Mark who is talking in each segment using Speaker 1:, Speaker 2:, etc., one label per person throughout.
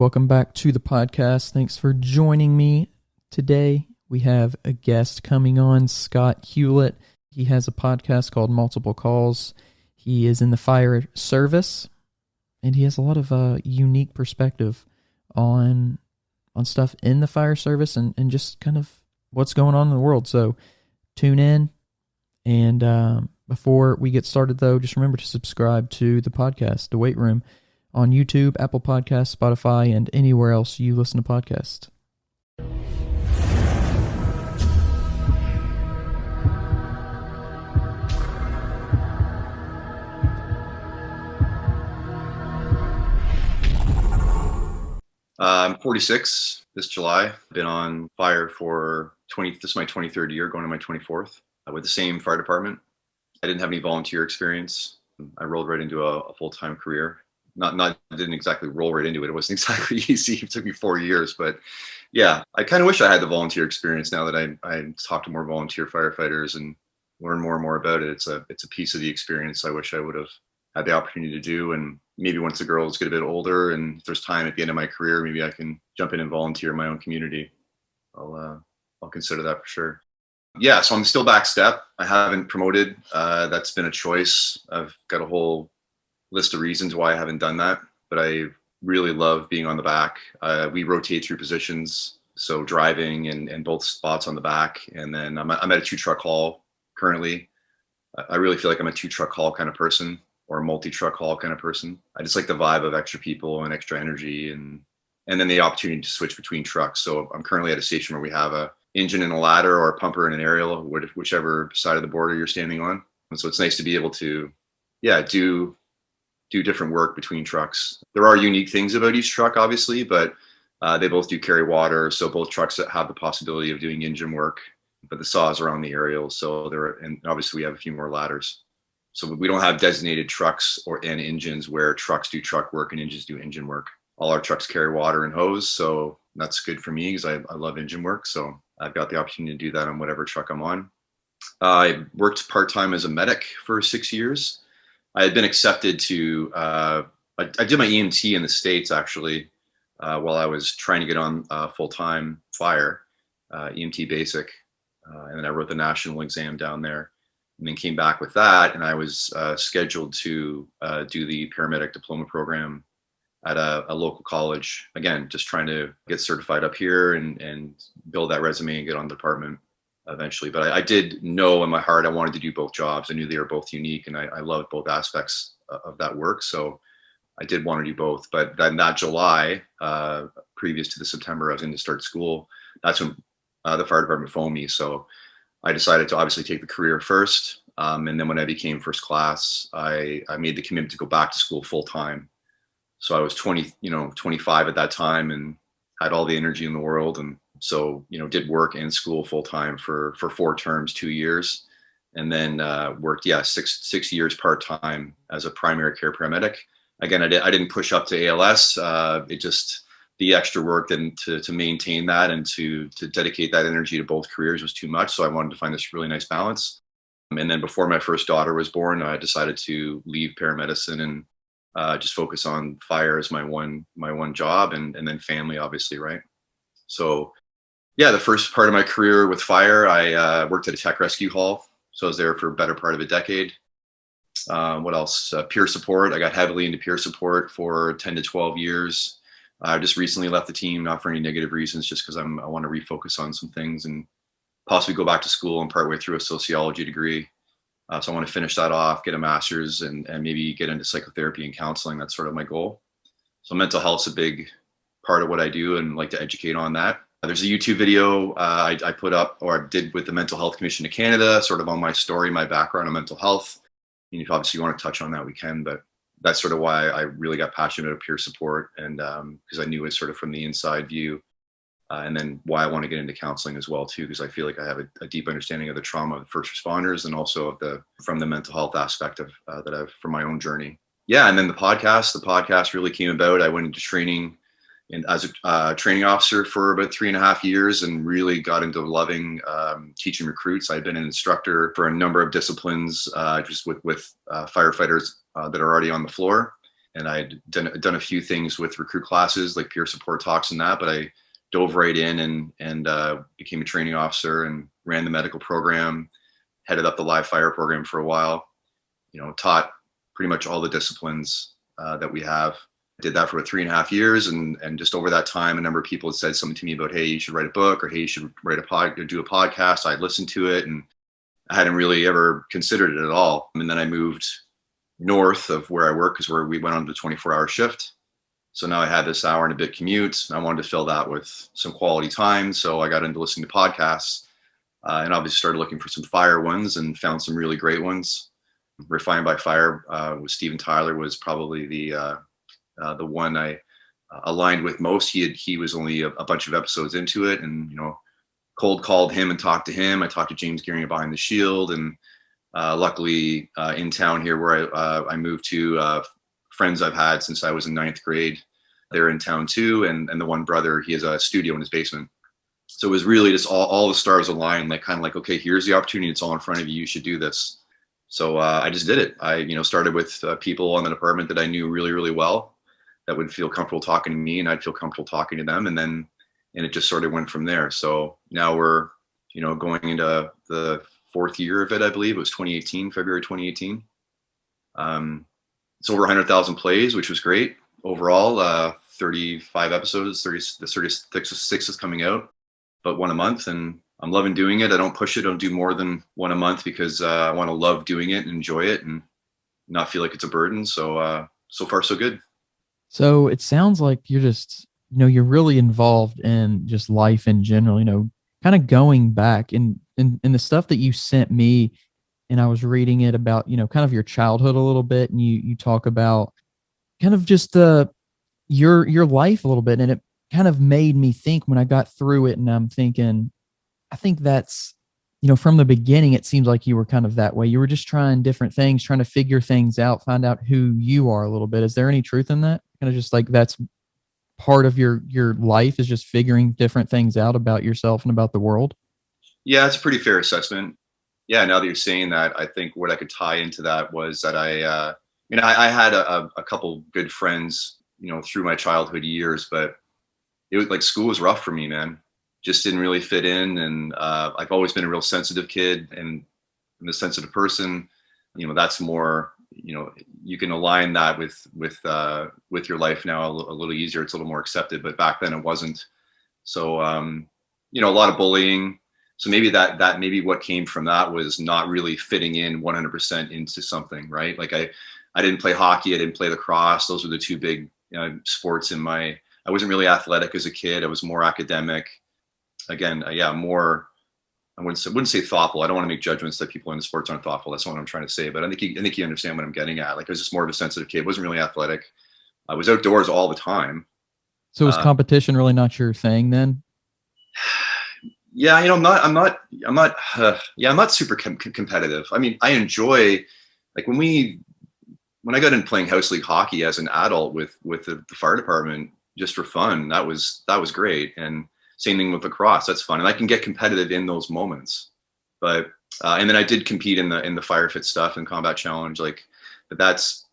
Speaker 1: Welcome back to the podcast. Thanks for joining me today. We have a guest coming on, Scott Hewlett. He has a podcast called Multiple Calls. He is in the fire service, and he has a lot of unique perspective on stuff in the fire service and just kind of what's going on in the world. So tune in. And before we get started, though, just remember to subscribe to the podcast, The Weight Room, on YouTube, Apple Podcasts, Spotify, and anywhere else you listen to podcasts.
Speaker 2: I'm 46 this July. I've been on fire for this is my 23rd year, going to my 24th, with the same fire department. I didn't have any volunteer experience. I rolled right into a full-time career. I didn't exactly roll right into it. It wasn't exactly easy. It took me 4 years, but yeah, I kind of wish I had the volunteer experience now that I talk to more volunteer firefighters and learn more and more about it. It's a piece of the experience I wish I would have had the opportunity to do. And maybe once the girls get a bit older and if there's time at the end of my career, maybe I can jump in and volunteer in my own community. I'll consider that for sure. Yeah, so I'm still back step. I haven't promoted. That's been a choice. I've got a whole list of reasons why I haven't done that, but I really love being on the back. We rotate through positions, so driving and both spots on the back. And then I'm at a 2-truck haul currently. I really feel like I'm a 2-truck haul kind of person, or a multi-truck haul kind of person. I just like the vibe of extra people and extra energy, and then the opportunity to switch between trucks. So I'm currently at a station where we have a engine and a ladder, or a pumper and an aerial, whichever side of the border you're standing on. And so it's nice to be able to, do different work between trucks. There are unique things about each truck, obviously, but they both do carry water. So both trucks have the possibility of doing engine work, but the saws are on the aerial. So and obviously we have a few more ladders. So we don't have designated trucks and engines where trucks do truck work and engines do engine work. All our trucks carry water and hose. So that's good for me because I love engine work. So I've got the opportunity to do that on whatever truck I'm on. I worked part-time as a medic for 6 years. I had been accepted to, I did my EMT in the States actually, while I was trying to get on full-time fire, EMT basic. And then I wrote the national exam down there and then came back with that. And I was scheduled to do the paramedic diploma program at a local college. Again, just trying to get certified up here and build that resume and get on the department eventually. But I did know in my heart I wanted to do both jobs. I knew they were both unique, and I loved both aspects of that work. So I did want to do both. But then that July, previous to the September I was going to start school, that's when the fire department phoned me. So I decided to obviously take the career first. And then when I became first class, I made the commitment to go back to school full time. So I was 25 at that time and had all the energy in the world. And so, did work and school full time for 4 terms, 2 years, and then worked, 6 years part time as a primary care paramedic. Again, I didn't push up to ALS. It just, the extra work then to maintain that and to dedicate that energy to both careers was too much. So I wanted to find this really nice balance. And then before my first daughter was born, I decided to leave paramedicine and just focus on fire as my one job, and then family, obviously, right? So the first part of my career with fire, I worked at a tech rescue hall. So I was there for a better part of a decade. What else? Peer support. I got heavily into peer support for 10 to 12 years. I just recently left the team, not for any negative reasons, just because I want to refocus on some things and possibly go back to school and partway through a sociology degree. So I want to finish that off, get a master's, and maybe get into psychotherapy and counseling. That's sort of my goal. So mental health's a big part of what I do and like to educate on that. There's a YouTube video I put up, or I did, with the Mental Health Commission of Canada, sort of on my story, my background on mental health. And if obviously you want to touch on that, we can, but that's sort of why I really got passionate about peer support, and because I knew it sort of from the inside view. And then why I want to get into counseling as well too, because I feel like I have a deep understanding of the trauma of first responders, and also of from the mental health aspect of that I've from my own journey. Yeah, and then the podcast really came about. I went into training and as a training officer for about 3.5 years, and really got into loving teaching recruits. I've been an instructor for a number of disciplines, just with firefighters that are already on the floor. and I'd done a few things with recruit classes like peer support talks and that, but I dove right in and became a training officer and ran the medical program, headed up the live fire program for a while. Taught pretty much all the disciplines that we have. Did that for about 3.5 years, and just over that time, a number of people had said something to me about, hey, you should write a book, or hey, you should do a podcast. I'd listened to it, and I hadn't really ever considered it at all. And then I moved north of where I work, because we went on to the 24-hour shift. So now I had this hour and a bit commute, and I wanted to fill that with some quality time. So I got into listening to podcasts, and obviously started looking for some fire ones, and found some really great ones. Refined by Fire with Steven Tyler was probably the one I aligned with most. He was only a bunch of episodes into it, and cold called him and talked to him. I talked to James Gearing Behind the Shield, and luckily in town here where I moved to, friends I've had since I was in 9th grade, they're in town too, and the one brother, he has a studio in his basement. So it was really just all the stars aligned, like kind of like, okay, here's the opportunity, it's all in front of you, you should do this. So I just did it. I started with people on the department that I knew really, really well, that would feel comfortable talking to me, and I'd feel comfortable talking to them, and it just sort of went from there. So now we're going into the 4th year of it. I believe it was February 2018. It's over 100,000 plays, which was great overall. 35 episodes, the 36 is coming out, but one a month, and I'm loving doing it. I don't push it. I don't do more than one a month, because I want to love doing it and enjoy it and not feel like it's a burden. So so far so good.
Speaker 1: So it sounds like you're just, you're really involved in just life in general, kind of going back in the stuff that you sent me, and I was reading it about, kind of your childhood a little bit. And you talk about kind of just your life a little bit. And it kind of made me think when I got through it, and I'm thinking, I think that's, from the beginning, it seems like you were kind of that way. You were just trying different things, trying to figure things out, find out who you are a little bit. Is there any truth in that? Kind of just like that's part of your life, is just figuring different things out about yourself and about the world?
Speaker 2: Yeah, it's a pretty fair assessment. Yeah, now that you're saying that, I think what I could tie into that was that I had a couple good friends, through my childhood years, but it was like school was rough for me, man. Just didn't really fit in, and I've always been a real sensitive kid, and I'm a sensitive person. That's more, you can align that with your life now a little easier. It's a little more accepted, but back then it wasn't. So a lot of bullying. So maybe that maybe what came from that was not really fitting in 100% into something, right? Like I didn't play hockey, I didn't play lacrosse. Those were the two big sports I wasn't really athletic as a kid. I was more academic. Again, more, I wouldn't say thoughtful. I don't want to make judgments that people in the sports aren't thoughtful. That's not what I'm trying to say. But I think you understand what I'm getting at. Like I was just more of a sensitive kid. Wasn't really athletic. I was outdoors all the time.
Speaker 1: So was competition really not your thing then?
Speaker 2: Yeah, I'm not super competitive. I mean, I enjoy, like when I got in playing house league hockey as an adult with the fire department, just for fun. That was great. And same thing with lacrosse. That's fun, and I can get competitive in those moments. But and then I did compete in the fire fit stuff and combat challenge. But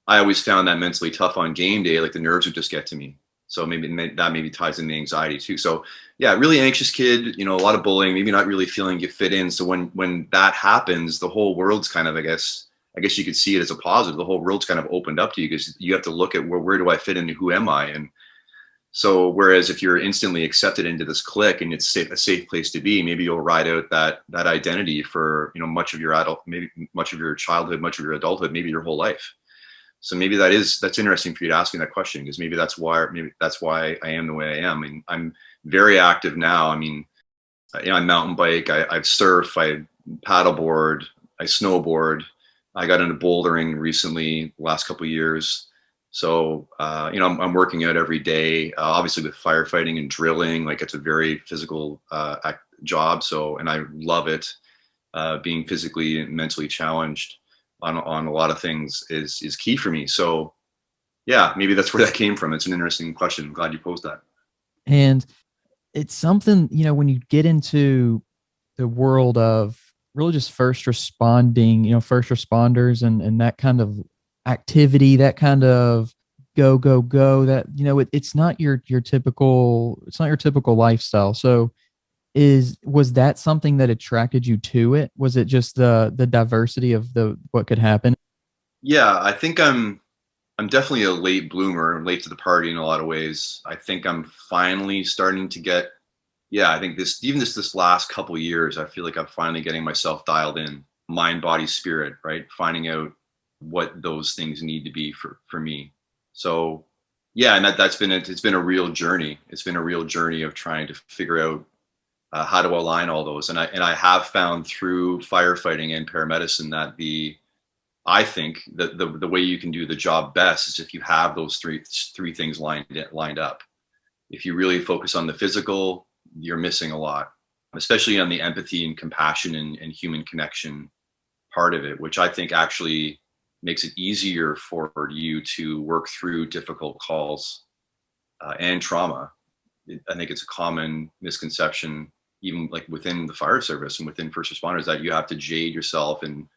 Speaker 2: I always found that mentally tough on game day. Like the nerves would just get to me. So maybe ties in the anxiety too. So yeah, really anxious kid. A lot of bullying. Maybe not really feeling you fit in. So when that happens, the whole world's kind of, I guess you could see it as a positive. The whole world's kind of opened up to you, because you have to look at where do I fit in? Who am I? And so whereas if you're instantly accepted into this clique and it's a safe place to be, maybe you'll ride out that identity for, much of your childhood, much of your adulthood, maybe your whole life. So maybe that's interesting for you to ask me that question, because maybe that's why I am the way I am. I mean, I'm very active now. I mean, I mountain bike, I surf, I paddleboard, I snowboard. I got into bouldering recently, the last couple of years. So, I'm working out every day, obviously with firefighting and drilling. Like it's a very physical job. So, and I love it. Being physically and mentally challenged on a lot of things is key for me. So yeah, maybe that's where that came from. It's an interesting question. I'm glad you posed that.
Speaker 1: And it's something, when you get into the world of really just first responding, first responders and that kind of activity, that kind of go, go, go, that, it's not your typical, lifestyle. So was that something that attracted you to it? Was it just the diversity of what could happen?
Speaker 2: Yeah, I think I'm definitely a late bloomer, late to the party in a lot of ways. I think I'm finally starting to get, yeah, I think this last couple years, I feel like I'm finally getting myself dialed in, mind, body, spirit, right? Finding out what those things need to be for me. So yeah, and it's been a real journey. It's been a real journey of trying to figure out how to align all those. And I have found through firefighting and paramedicine that I think that the way you can do the job best is if you have those three things lined up. If you really focus on the physical, you're missing a lot, especially on the empathy and compassion and human connection part of it, which I think actually makes it easier for you to work through difficult calls and trauma. I think it's a common misconception, even like within the fire service and within first responders, that you have to jade yourself and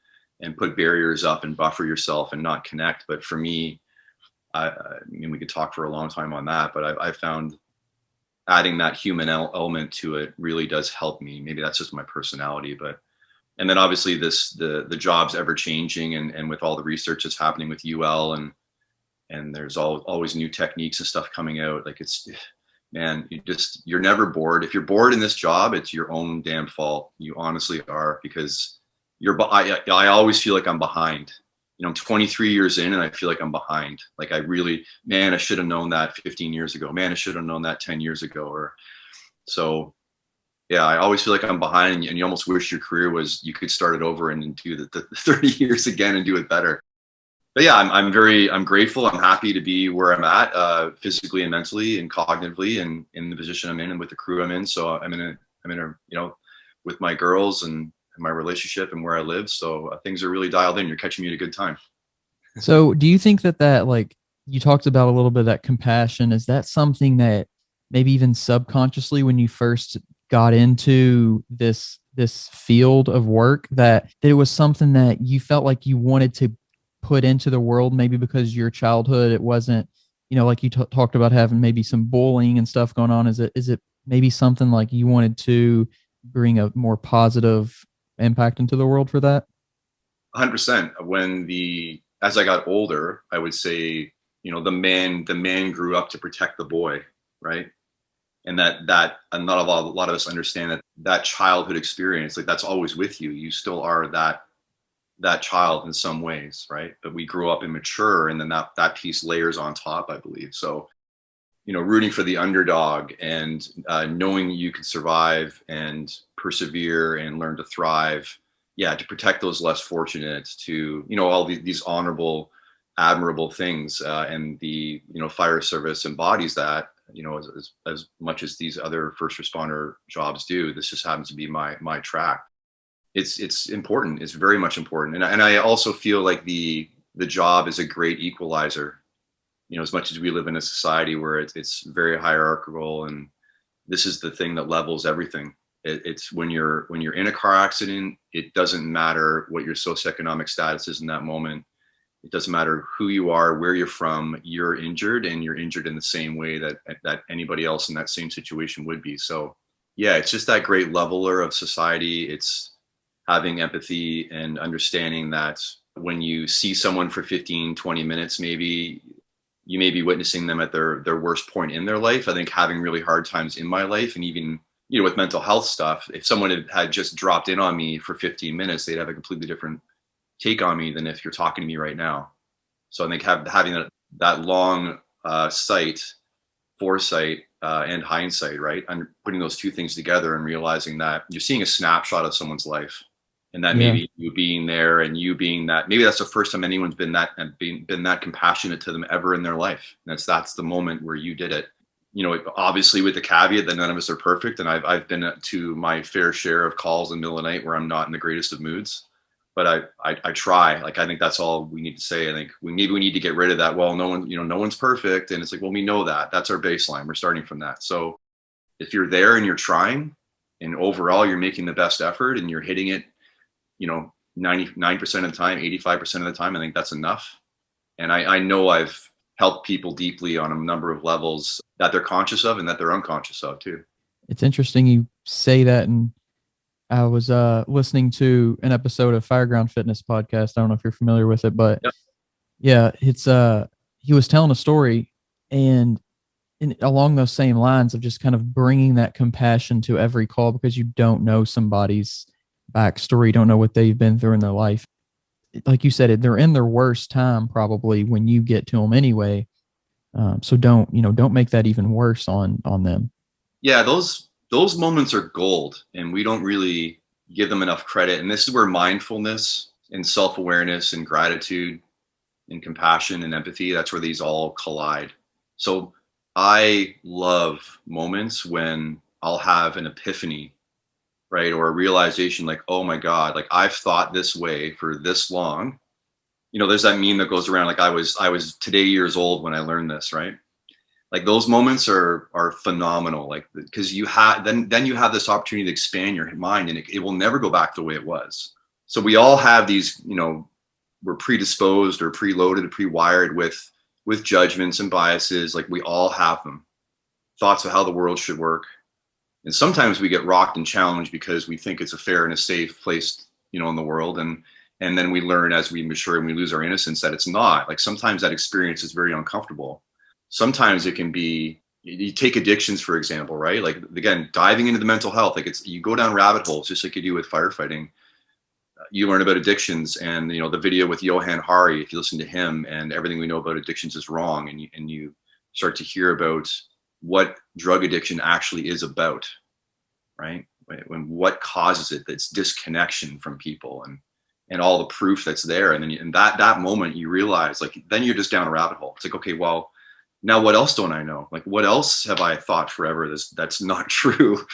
Speaker 2: put barriers up and buffer yourself and not connect. But for me, I mean, we could talk for a long time on that, but I found adding that human element to it really does help me. Maybe that's just my personality, but, and then obviously the job's ever changing, and with all the research that's happening with UL, and there's always new techniques and stuff coming out. Like man, you're never bored. If you're bored in this job, it's your own damn fault. You honestly are, because I always feel like I'm behind. I'm 23 years in and I feel like I'm behind. Like man, I should have known that 15 years ago. Man, I should have known that 10 years ago. Or so, yeah, I always feel like I'm behind, and you almost wish your career you could start it over and do the 30 years again and do it better. But yeah, I'm grateful. I'm happy to be where I'm at, physically and mentally and cognitively, and in the position I'm in and with the crew I'm in. So I'm in a, with my girls and my relationship and where I live. So things are really dialed in. You're catching me at a good time.
Speaker 1: So do you think that like you talked about a little bit of that compassion, is that something that maybe even subconsciously when you first got into this field of work, that it was something that you felt like you wanted to put into the world, maybe because your childhood, it wasn't, like you talked about having maybe some bullying and stuff going on. Is it maybe something like you wanted to bring a more positive impact into the world for that?
Speaker 2: 100%. As I got older, I would say, the man grew up to protect the boy, right? And that and not a lot of us understand that childhood experience, like that's always with you. You still are that child in some ways, right? But we grew up immature, and then that piece layers on top, I believe. So, rooting for the underdog and knowing you can survive and persevere and learn to thrive. Yeah, to protect those less fortunate, to, all these honorable, admirable things, and the, fire service embodies that, as much as these other first responder jobs do. This just happens to be my track. It's important. It's very much important. And I also feel like the job is a great equalizer. As much as we live in a society where it's very hierarchical, and this is the thing that levels everything. It's when you're in a car accident, it doesn't matter what your socioeconomic status is in that moment. It doesn't matter who you are, where you're from, you're injured, and you're injured in the same way that anybody else in that same situation would be. So yeah, it's just that great leveler of society. It's having empathy and understanding that when you see someone for 15, 20 minutes, maybe you may be witnessing them at their worst point in their life. I think having really hard times in my life, and even, with mental health stuff, if someone had just dropped in on me for 15 minutes, they'd have a completely different take on me than if you're talking to me right now. So I think having that long foresight, and hindsight, right? And putting those two things together and realizing that you're seeing a snapshot of someone's life, and that maybe you being there and you being that, maybe that's the first time anyone's been that compassionate to them ever in their life. And that's the moment where you did it. Obviously with the caveat that none of us are perfect. And I've been to my fair share of calls in the middle of the night where I'm not in the greatest of moods, but I try. Like, I think that's all we need to say. I think we need to get rid of that. Well, no one's perfect. And it's like, well, we know that's our baseline. We're starting from that. So if you're there and you're trying, and overall you're making the best effort and you're hitting it, 99% of the time, 85% of the time, I think that's enough. And I know I've help people deeply on a number of levels that they're conscious of and that they're unconscious of too.
Speaker 1: It's interesting you say that, and I was listening to an episode of Fireground Fitness podcast. I don't know if you're familiar with it, but
Speaker 2: Yep.
Speaker 1: yeah, it's he was telling a story, and along those same lines of just kind of bringing that compassion to every call, because you don't know somebody's backstory, don't know what they've been through in their life. Like you said, they're in their worst time probably when you get to them anyway. So don't make that even worse on them.
Speaker 2: Yeah, those moments are gold, and we don't really give them enough credit. And this is where mindfulness and self-awareness and gratitude and compassion and empathy, that's where these all collide. So I love moments when I'll have an epiphany, right? Or a realization like, oh my God, like I've thought this way for this long. There's that meme that goes around like I was today years old when I learned this, right? Like those moments are phenomenal, like because you have then you have this opportunity to expand your mind, and it will never go back the way it was. So we all have these, we're predisposed or preloaded or pre-wired with judgments and biases. Like we all have them, thoughts of how the world should work. And sometimes we get rocked and challenged because we think it's a fair and a safe place, in the world. And then we learn as we mature and we lose our innocence that it's not. Like sometimes that experience is very uncomfortable. Sometimes it can be, you take addictions, for example, right? Like again, diving into the mental health, like you go down rabbit holes, just like you do with firefighting. You learn about addictions, and the video with Johan Hari, if you listen to him, and everything we know about addictions is wrong, and you start to hear about what drug addiction actually is about, right? When what causes it, that's disconnection from people, and all the proof that's there. And then in that moment you realize, like, then you're just down a rabbit hole. It's like, okay, well, now what else don't I know? Like, what else have I thought forever that's not true?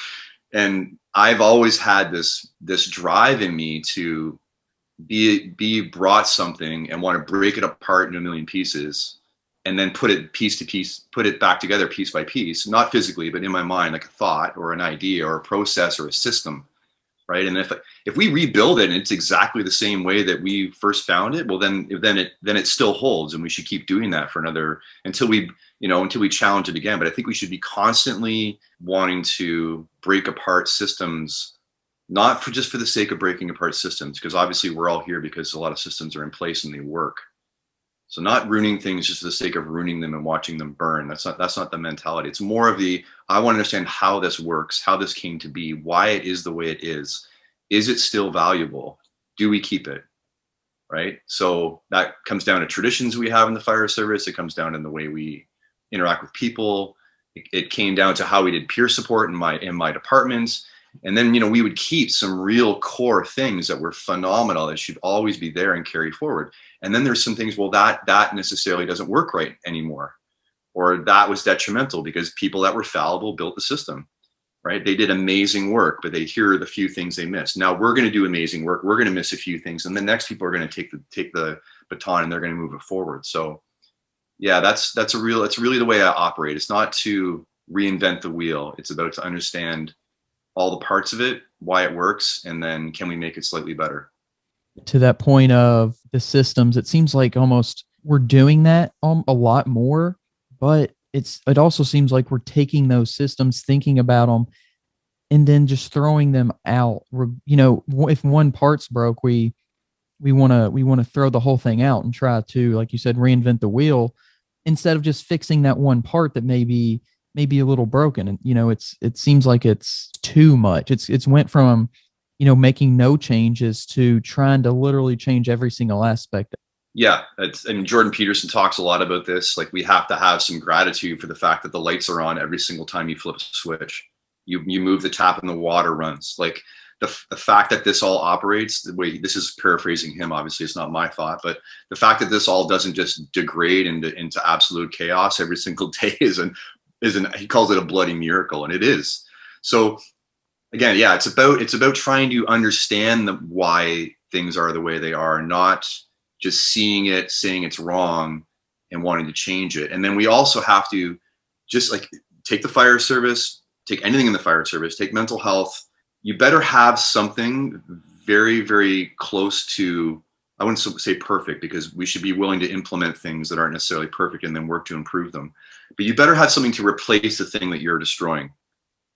Speaker 2: And I've always had this drive in me to be brought something and want to break it apart into a million pieces, and then put it piece to piece, put it back together piece by piece, not physically, but in my mind, like a thought or an idea or a process or a system, right? And if we rebuild it and it's exactly the same way that we first found it, well, then it still holds, and we should keep doing that for another until we challenge it again. But I think we should be constantly wanting to break apart systems, not just for the sake of breaking apart systems, because obviously we're all here because a lot of systems are in place and they work. So not ruining things just for the sake of ruining them and watching them burn. That's not the mentality. It's more of I want to understand how this works, how this came to be, why it is the way it is. Is it still valuable? Do we keep it? Right? So that comes down to traditions we have in the fire service. It comes down in the way we interact with people. It came down to how we did peer support in my departments. And then, we would keep some real core things that were phenomenal that should always be there and carry forward. And then there's some things, well, that necessarily doesn't work right anymore, or that was detrimental because people that were fallible built the system, right? They did amazing work, but here are the few things they missed. Now we're going to do amazing work. We're going to miss a few things, and the next people are going to take the baton and they're going to move it forward. So yeah, that's really the way I operate. It's not to reinvent the wheel. It's about to understand all the parts of it, why it works, and then can we make it slightly better?
Speaker 1: To that point of the systems, it seems like almost we're doing that a lot more, but it also seems like we're taking those systems, thinking about them, and then just throwing them out. If one part's broke, we want to throw the whole thing out and try to, like you said, reinvent the wheel instead of just fixing that one part that maybe a little broken. And it seems like it's too much. It's went from making no changes to trying to literally change every single aspect.
Speaker 2: Yeah, Jordan Peterson talks a lot about this. Like, we have to have some gratitude for the fact that the lights are on every single time you flip a switch. You move the tap and the water runs. Like the fact that this all operates the way, this is paraphrasing him, obviously it's not my thought, but the fact that this all doesn't just degrade into absolute chaos every single day isn't, he calls it a bloody miracle, and it is. So again, yeah, it's about trying to understand why things are the way they are, not just seeing it, saying it's wrong, and wanting to change it. And then we also have to just like take the fire service, take anything in the fire service, take mental health. You better have something very, very close to I wouldn't say perfect, because we should be willing to implement things that aren't necessarily perfect and then work to improve them. But you better have something to replace the thing that you're destroying.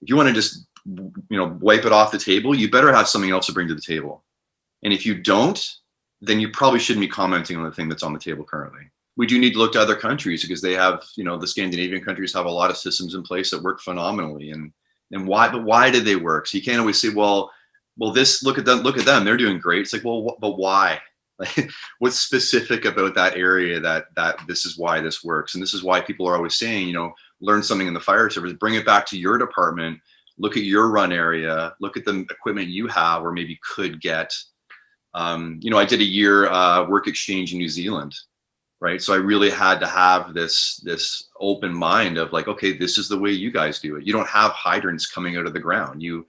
Speaker 2: If you want to just, wipe it off the table, you better have something else to bring to the table. And if you don't, then you probably shouldn't be commenting on the thing that's on the table currently. We do need to look to other countries, because they have, the Scandinavian countries have a lot of systems in place that work phenomenally. And why did they work? So you can't always say, well, this, look at them, they're doing great. It's like, well, but why? Like, what's specific about that area that this is why this works? And this is why people are always saying, learn something in the fire service, bring it back to your department, look at your run area, look at the equipment you have or maybe could get. I did a year work exchange in New Zealand, right? So I really had to have this open mind of like, okay, this is the way you guys do it. You don't have hydrants coming out of the ground. You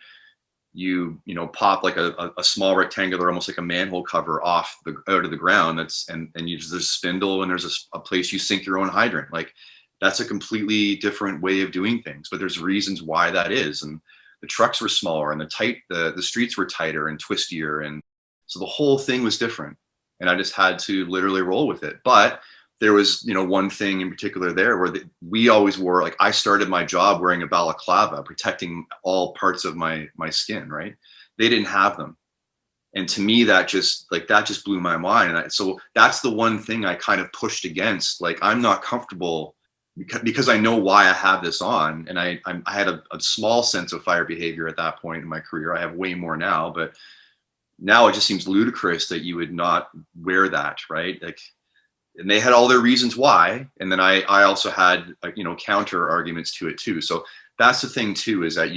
Speaker 2: pop like a small rectangular, almost like a manhole cover out of the ground. And there's a spindle, and there's a place you sink your own hydrant. Like, that's a completely different way of doing things, but there's reasons why that is. And the trucks were smaller, and the streets were tighter and twistier. And so the whole thing was different, and I just had to literally roll with it. But there was, one thing in particular there where we always wore, like, I started my job wearing a balaclava, protecting all parts of my skin, right? They didn't have them. And to me, that just blew my mind. And so that's the one thing I kind of pushed against. Like, I'm not comfortable because I know why I have this on. And I had a small sense of fire behavior at that point in my career. I have way more now, but now it just seems ludicrous that you would not wear that, right? Like, and they had all their reasons why. And then I also had, counter arguments to it too. So that's the thing too, is that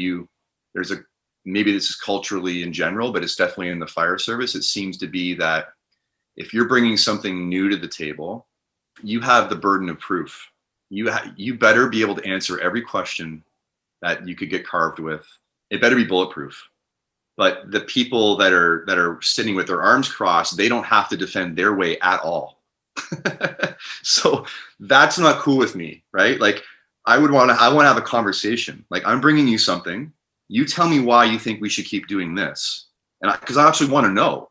Speaker 2: maybe this is culturally in general, but it's definitely in the fire service. It seems to be that if you're bringing something new to the table, you have the burden of proof. You better be able to answer every question that you could get carved with. It better be bulletproof. But the people that are sitting with their arms crossed, they don't have to defend their way at all. So that's not cool with me, right? Like, I want to have a conversation. Like, I'm bringing you something. You tell me why you think we should keep doing this, and because I actually want to know,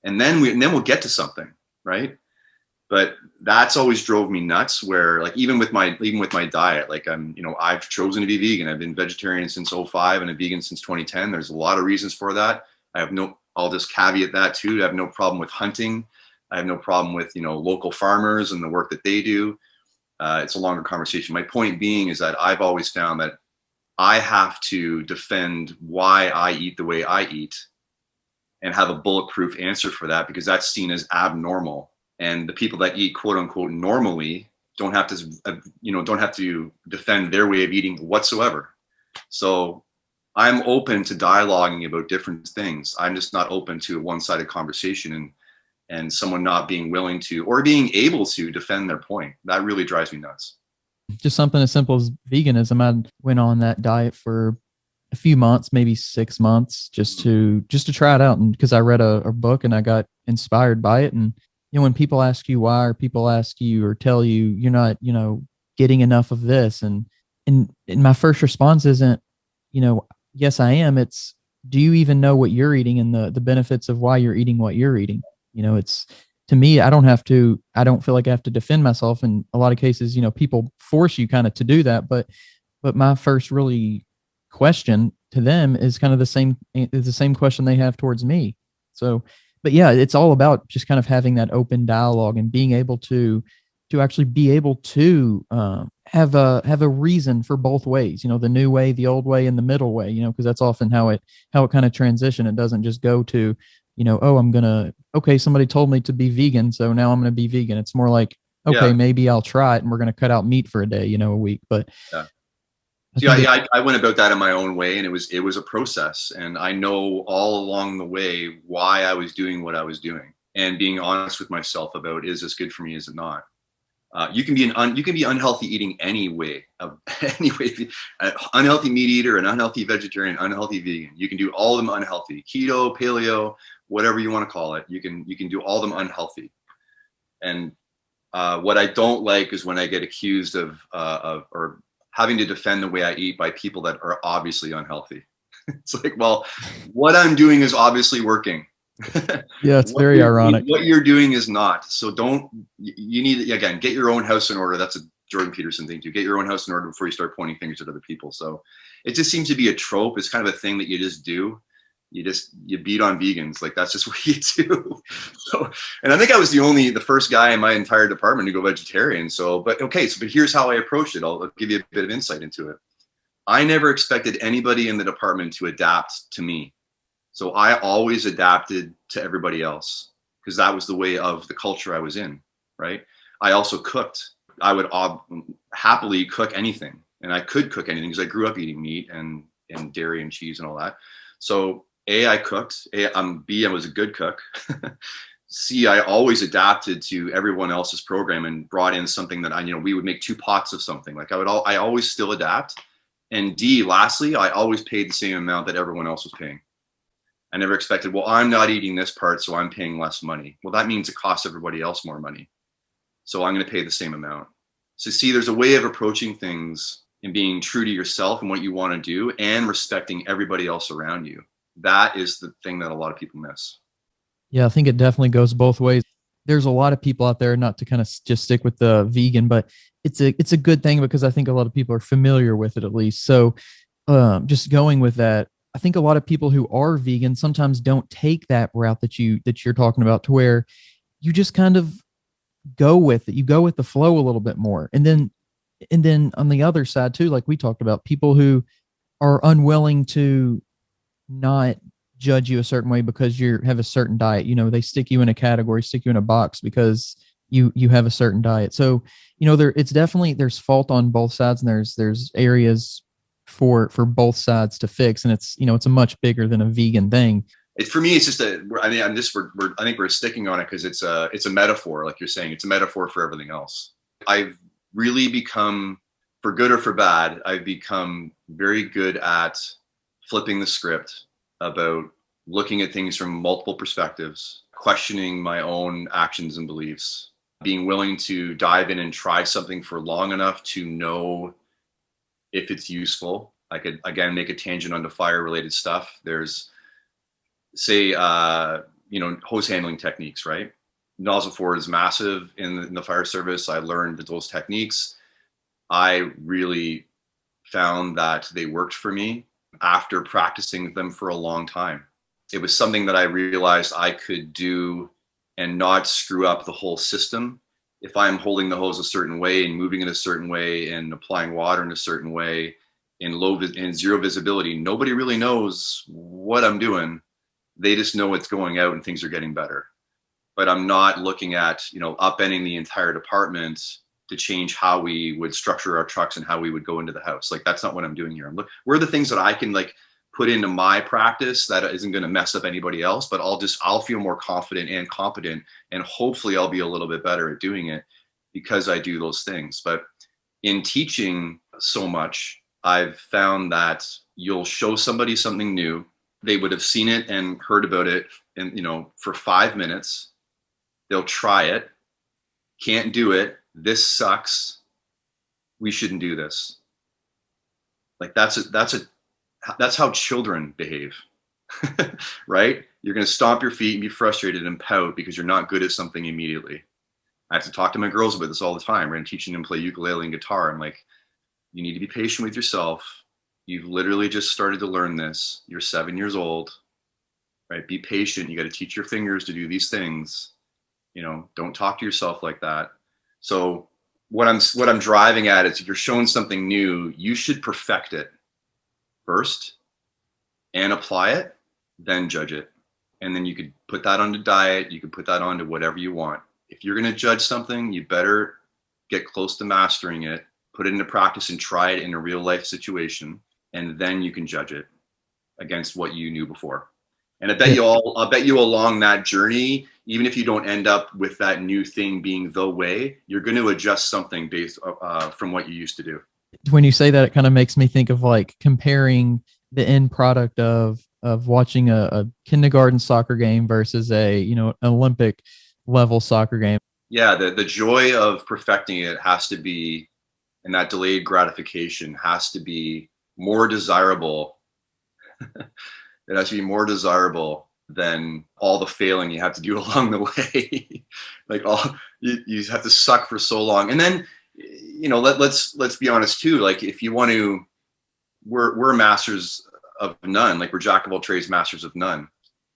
Speaker 2: and then we'll get to something, right? But that's always drove me nuts. Where, like, even with my diet, like, I've chosen to be vegan. I've been vegetarian since 2005 and a vegan since 2010. There's a lot of reasons for that. I'll just caveat that too. I have no problem with hunting. I have no problem with, local farmers and the work that they do. It's a longer conversation. My point being is that I've always found that I have to defend why I eat the way I eat and have a bulletproof answer for that, because that's seen as abnormal. And the people that eat quote unquote normally don't have to defend their way of eating whatsoever. So I'm open to dialoguing about different things. I'm just not open to a one-sided conversation and someone not being willing to or being able to defend their point. That really drives me nuts.
Speaker 1: Just something as simple as veganism. I went on that diet for a few months, maybe 6 months, just to try it out. And because I read a book and I got inspired by it. And, when people ask you why, or people ask you or tell you, you're not, getting enough of this. And my first response isn't, yes, I am. It's, do you even know what you're eating and the benefits of why you're eating what you're eating? It's, to me, I don't feel like I have to defend myself. In a lot of cases, people force you kind of to do that. But my first really question to them is kind of the same question they have towards me. So, but yeah, it's all about just kind of having that open dialogue and being able to actually be able to have a reason for both ways, the new way, the old way, and the middle way, because that's often how it kind of transition. It doesn't just go to, somebody told me to be vegan, so now I'm going to be vegan. It's more like, okay, maybe I'll try it, and we're going to cut out meat for a day, a week. But
Speaker 2: I went about that in my own way, and it was a process. And I know all along the way why I was doing what I was doing, and being honest with myself about, is this good for me? Is it not? You can be unhealthy eating any way, an unhealthy meat eater, an unhealthy vegetarian, unhealthy vegan. You can do all of them unhealthy, keto, paleo, whatever you want to call it. You can do all of them unhealthy. And what I don't like is when I get accused of or having to defend the way I eat by people that are obviously unhealthy. It's like, well, what I'm doing is obviously working.
Speaker 1: Yeah, it's very ironic.
Speaker 2: What you're doing is not. So you need, again, get your own house in order. That's a Jordan Peterson thing too. Get your own house in order before you start pointing fingers at other people. So it just seems to be a trope. It's kind of a thing that you just do. You beat on vegans. Like, that's just what you do. So, and I think I was the first guy in my entire department to go vegetarian. So, but here's how I approached it. I'll give you a bit of insight into it. I never expected anybody in the department to adapt to me. So I always adapted to everybody else because that was the way of the culture I was in, right? I also cooked. I would happily cook anything, and I could cook anything because I grew up eating meat and dairy and cheese and all that. So A, I cooked. B, I was a good cook. C, I always adapted to everyone else's program and brought in something that we would make 2 pots of something. Like I always still adapt. And D, lastly, I always paid the same amount that everyone else was paying. I never expected, well, I'm not eating this part, so I'm paying less money. Well, that means it costs everybody else more money. So I'm going to pay the same amount. So see, there's a way of approaching things and being true to yourself and what you want to do and respecting everybody else around you. That is the thing that a lot of people miss.
Speaker 1: Yeah, I think it definitely goes both ways. There's a lot of people out there, not to kind of just stick with the vegan, but it's a good thing because I think a lot of people are familiar with it at least. So just going with that, I think a lot of people who are vegan sometimes don't take that route that you're talking about, to where you just kind of go with it. You go with the flow a little bit more. And then on the other side too, like we talked about, people who are unwilling to not judge you a certain way because you have a certain diet. They stick you in a category, stick you in a box because you have a certain diet. So, it's definitely, there's fault on both sides, and there's areas for both sides to fix. And it's a much bigger than a vegan thing.
Speaker 2: For me, it's just I think we're sticking on it because it's a metaphor. Like you're saying, it's a metaphor for everything else. I've really become, for good or for bad, I've become very good at flipping the script about looking at things from multiple perspectives, questioning my own actions and beliefs, being willing to dive in and try something for long enough to know if it's useful. I could, again, make a tangent onto fire-related stuff. There's, say, hose handling techniques, right? Nozzle forward is massive in the fire service. I learned those techniques. I really found that they worked for me after practicing them for a long time. It was something that I realized I could do and not screw up the whole system. If I'm holding the hose a certain way and moving it a certain way and applying water in a certain way in zero visibility, nobody really knows what I'm doing. They just know it's going out and things are getting better. But I'm not looking at, upending the entire department to change how we would structure our trucks and how we would go into the house. Like, that's not what I'm doing here. Where are the things that I can put into my practice that isn't going to mess up anybody else, but I'll feel more confident and competent, and hopefully I'll be a little bit better at doing it because I do those things. But in teaching so much, I've found that you'll show somebody something new. They would have seen it and heard about it and, for 5 minutes, they'll try it, can't do it. This sucks. We shouldn't do this. Like, that's how children behave, right? You're going to stomp your feet and be frustrated and pout because you're not good at something immediately. I have to talk to my girls about this all the time. We're teaching them to play ukulele and guitar. I'm like, you need to be patient with yourself. You've literally just started to learn this. You're 7 years old, right? Be patient. You got to teach your fingers to do these things. Don't talk to yourself like that. So what I'm driving at is, if you're showing something new, you should perfect it first and apply it, then judge it. And then you could put that onto diet. You could put that onto whatever you want. If you're going to judge something, you better get close to mastering it, put it into practice and try it in a real life situation. And then you can judge it against what you knew before. And I'll bet you along that journey, even if you don't end up with that new thing being the way, you're going to adjust something based from what you used to do.
Speaker 1: When you say that, it kind of makes me think of comparing the end product of watching a kindergarten soccer game versus an Olympic level soccer game.
Speaker 2: Yeah, the joy of perfecting it has to be, and that delayed gratification has to be more desirable. It has to be more desirable than all the failing you have to do along the way. Like you have to suck for so long. And then, let's be honest too. Like if you want to, we're masters of none. Like we're jack of all trades, masters of none.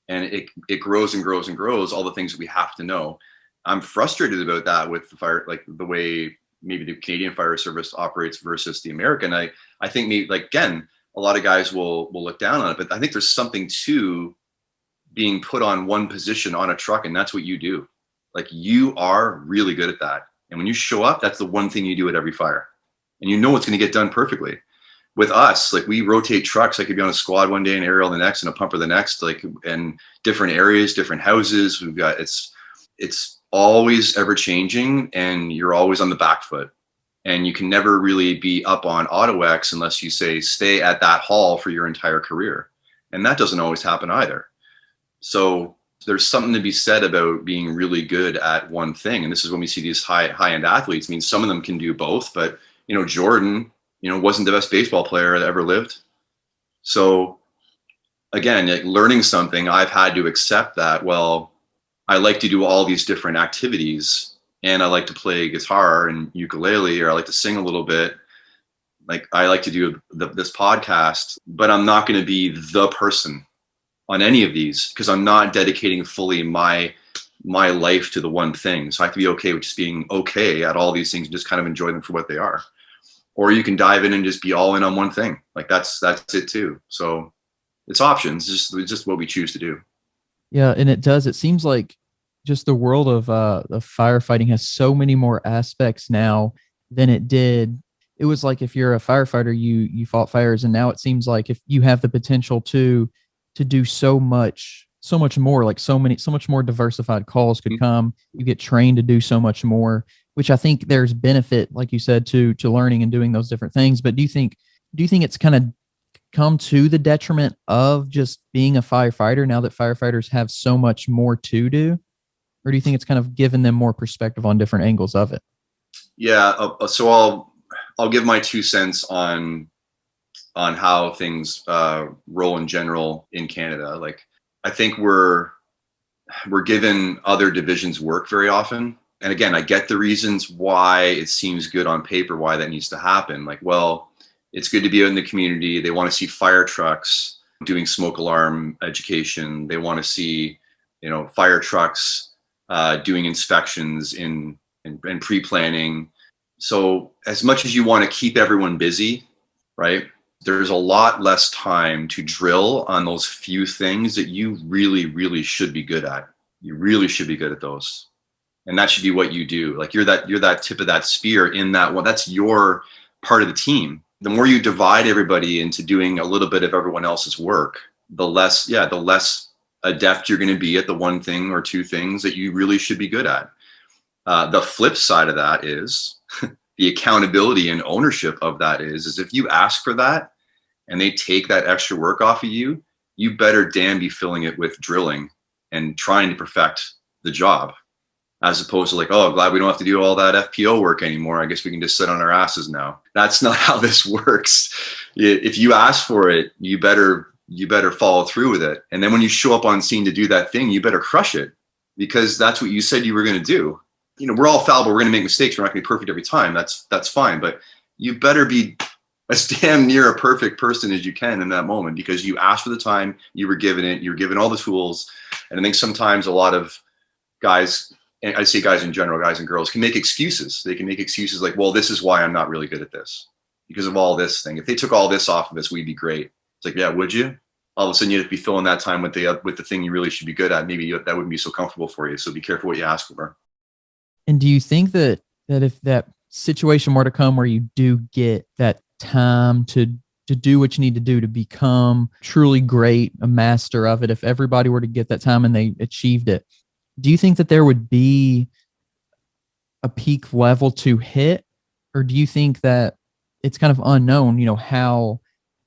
Speaker 2: And it grows and grows and grows, all the things that we have to know. I'm frustrated about that with the fire, like the way maybe the Canadian fire service operates versus the American. I think maybe, like, again, a lot of guys will look down on it, but I think there's something to being put on one position on a truck, and that's what you do. Like you are really good at that. And when you show up, that's the one thing you do at every fire. And you know it's going to get done perfectly. With us, like we rotate trucks. I could be on a squad one day, an aerial the next, and a pumper the next, like in different areas, different houses. We've got, it's always ever changing, and you're always on the back foot. And you can never really be up on AutoX unless you say stay at that hall for your entire career. And that doesn't always happen either. So there's something to be said about being really good at one thing. And this is when we see these high-end athletes. I mean, some of them can do both, but Jordan, wasn't the best baseball player that ever lived. So again, like learning something, I've had to accept that, well, I like to do all these different activities, and I like to play guitar and ukulele, or I like to sing a little bit. Like I like to do this podcast, but I'm not going to be the person on any of these because I'm not dedicating fully my life to the one thing. So I have to be okay with just being okay at all these things and just kind of enjoy them for what they are. Or you can dive in and just be all in on one thing. Like that's it too. So it's options. It's just what we choose to do.
Speaker 1: Yeah, and it seems like just the world of firefighting has so many more aspects now than it did. It was like if you're a firefighter, you fought fires, and now it seems like if you have the potential to do so much more, like so much more diversified calls could come. You get trained to do so much more, which I think there's benefit, like you said, to learning and doing those different things. But do you think it's kind of come to the detriment of just being a firefighter now that firefighters have so much more to do? Or do you think it's kind of given them more perspective on different angles of it?
Speaker 2: Yeah. So I'll give my 2 cents on how things roll in general in Canada. Like I think we're given other divisions work very often. And again, I get the reasons why it seems good on paper, why that needs to happen. Like, well, it's good to be out in the community. They want to see fire trucks doing smoke alarm education. They want to see, fire trucks doing inspections and pre-planning. So as much as you want to keep everyone busy, right, there's a lot less time to drill on those few things that you really, really should be good at. You really should be good at those. And that should be what you do. Like you're that tip of that spear in that one. That's your part of the team. The more you divide everybody into doing a little bit of everyone else's work, the less adept you're going to be at the one thing or two things that you really should be good at. The flip side of that is the accountability and ownership of that is if you ask for that and they take that extra work off of you, you better damn be filling it with drilling and trying to perfect the job, as opposed to like, oh, glad we don't have to do all that FPO work anymore. I guess we can just sit on our asses now. That's not how this works. If you ask for it, you better follow through with it. And then when you show up on scene to do that thing, you better crush it, because that's what you said you were going to do. We're all fallible. We're going to make mistakes. We're not going to be perfect every time. That's fine. But you better be as damn near a perfect person as you can in that moment, because you asked for the time, you were given it, you were given all the tools. And I think sometimes a lot of guys, and I say guys in general, guys and girls, can make excuses. They can make excuses like, well, this is why I'm not really good at this, because of all this thing. If they took all this off of us, we'd be great. It's like, yeah, would you? All of a sudden you'd be filling that time with the thing you really should be good at. Maybe that wouldn't be so comfortable for you. So be careful what you ask for.
Speaker 1: And do you think that if that situation were to come where you do get that time to do what you need to do to become truly great, a master of it, if everybody were to get that time and they achieved it, do you think that there would be a peak level to hit? Or do you think that it's kind of unknown,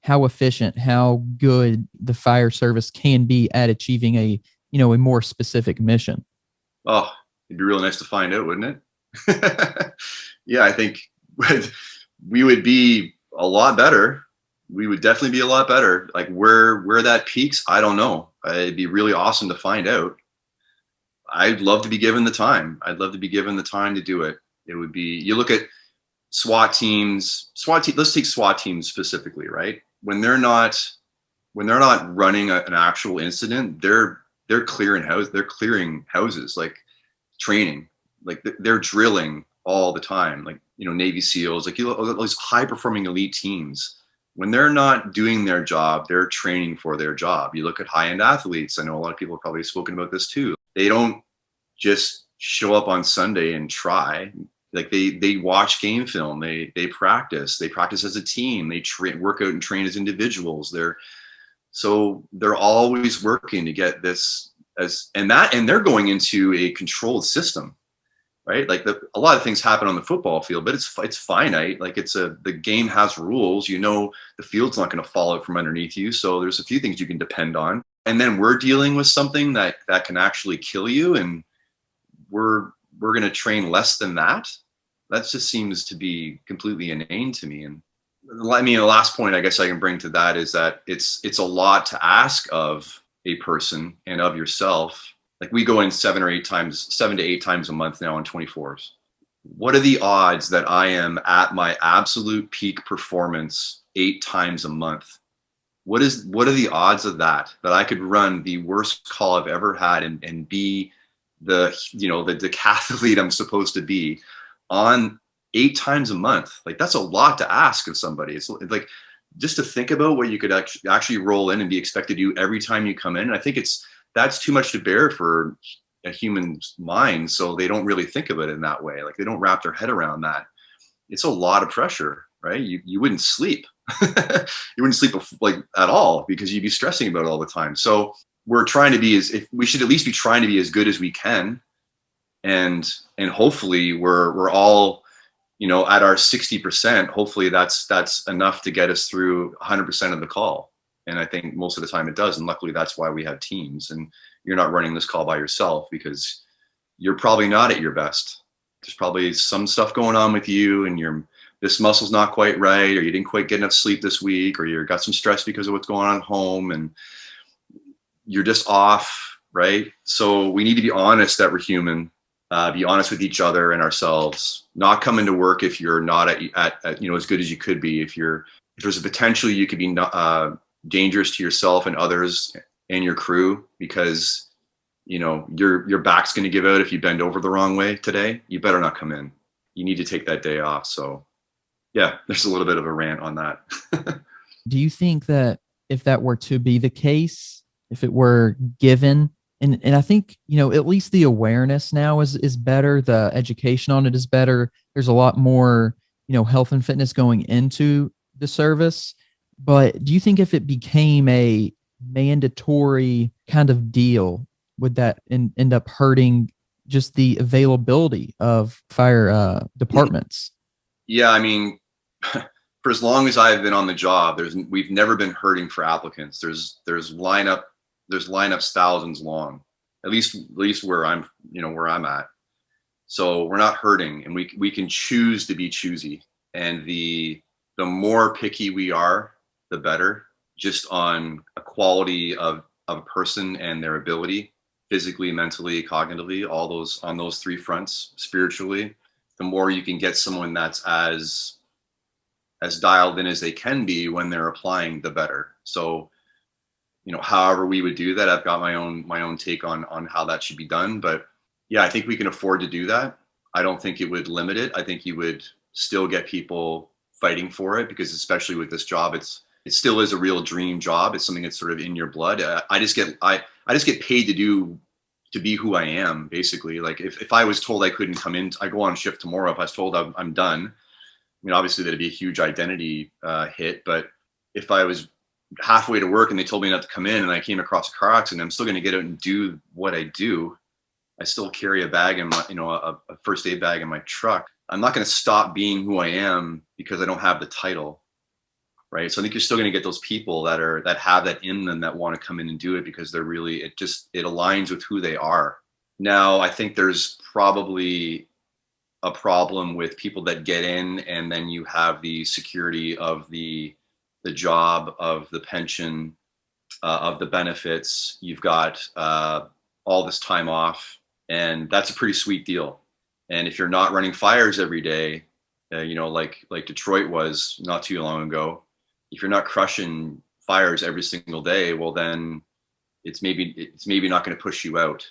Speaker 1: how efficient, how good the fire service can be at achieving a more specific mission?
Speaker 2: Oh, it'd be really nice to find out, wouldn't it? Yeah, I think we would be a lot better. We would definitely be a lot better. Like where that peaks, I don't know. It'd be really awesome to find out. I'd love to be given the time. I'd love to be given the time to do it. It would be, you look at let's take SWAT teams specifically, right? When they're not running an actual incident, they're clearing houses, like training, like they're drilling all the time, like, Navy SEALs, like, all these high performing elite teams. When they're not doing their job, they're training for their job. You look at high end athletes. I know a lot of people have probably spoken about this too. They don't just show up on Sunday and try. Like, they watch game film. They practice as a team. They work out and train as individuals. They're always working to get this and they're going into a controlled system, right? Like, a lot of things happen on the football field, but it's finite. Like, the game has rules. The field's not going to fall out from underneath you. So there's a few things you can depend on. And then we're dealing with something that can actually kill you, and we're going to train less than that. That just seems to be completely inane to me. And I mean, the last point I guess I can bring to that is that it's a lot to ask of a person and of yourself. Like, we go in 7 to 8 times a month now on 24s. What are the odds that I am at my absolute peak performance 8 times a month? What are the odds of that I could run the worst call I've ever had and be the decathlete I'm supposed to be on 8 times a month? Like, that's a lot to ask of somebody. It's like, just to think about what you could actually roll in and be expected to do every time you come in. And I think that's too much to bear for a human's mind. So they don't really think of it in that way. Like, they don't wrap their head around that. It's a lot of pressure, right? You wouldn't sleep. You wouldn't sleep like at all, because you'd be stressing about it all the time. So we should at least be trying to be as good as we can. And hopefully we're all, at our 60%, hopefully that's enough to get us through 100% of the call. And I think most of the time it does. And luckily that's why we have teams, and you're not running this call by yourself, because you're probably not at your best. There's probably some stuff going on with you, and this muscle's not quite right, or you didn't quite get enough sleep this week, or you got some stress because of what's going on at home, and you're just off, right? So we need to be honest that we're human. Be honest with each other and ourselves. Not come into work if you're not at as good as you could be. If there's a potential you could be dangerous to yourself and others and your crew, because your back's going to give out if you bend over the wrong way today. You better not come in. You need to take that day off. So yeah, there's a little bit of a rant on that.
Speaker 1: Do you think that if that were to be the case, if it were given, and I think, at least the awareness now is better. The education on it is better. There's a lot more, health and fitness going into the service. But do you think if it became a mandatory kind of deal, would that end up hurting just the availability of fire departments?
Speaker 2: Yeah, I mean, for as long as I've been on the job, we've never been hurting for applicants. There's lineups thousands long, at least where I'm at. So we're not hurting, and we can choose to be choosy. And the more picky we are, the better, just on a quality of a person and their ability, physically, mentally, cognitively, on those 3 fronts, spiritually. The more you can get someone that's as dialed in as they can be when they're applying, the better. So, however we would do that, I've got my own take on how that should be done. But yeah, I think we can afford to do that. I don't think it would limit it. I think you would still get people fighting for it, because especially with this job, it still is a real dream job. It's something that's sort of in your blood. I just get paid to be who I am, basically. Like, if I was told I couldn't come in, I go on shift tomorrow. If I was told I'm done, I mean, obviously that'd be a huge identity hit. But if I was halfway to work and they told me not to come in, and I came across a car accident, I'm still going to get out and do what I do. I still carry a bag in my, a first aid bag in my truck. I'm not going to stop being who I am because I don't have the title, right? So I think you're still going to get those people that have that in them, that want to come in and do it because they're really, it aligns with who they are. Now, I think there's probably a problem with people that get in, and then you have the security of the job, of the pension, of the benefits. You've got all this time off, and that's a pretty sweet deal. And if you're not running fires every day, like Detroit was not too long ago, if you're not crushing fires every single day, well, then it's maybe not going to push you out.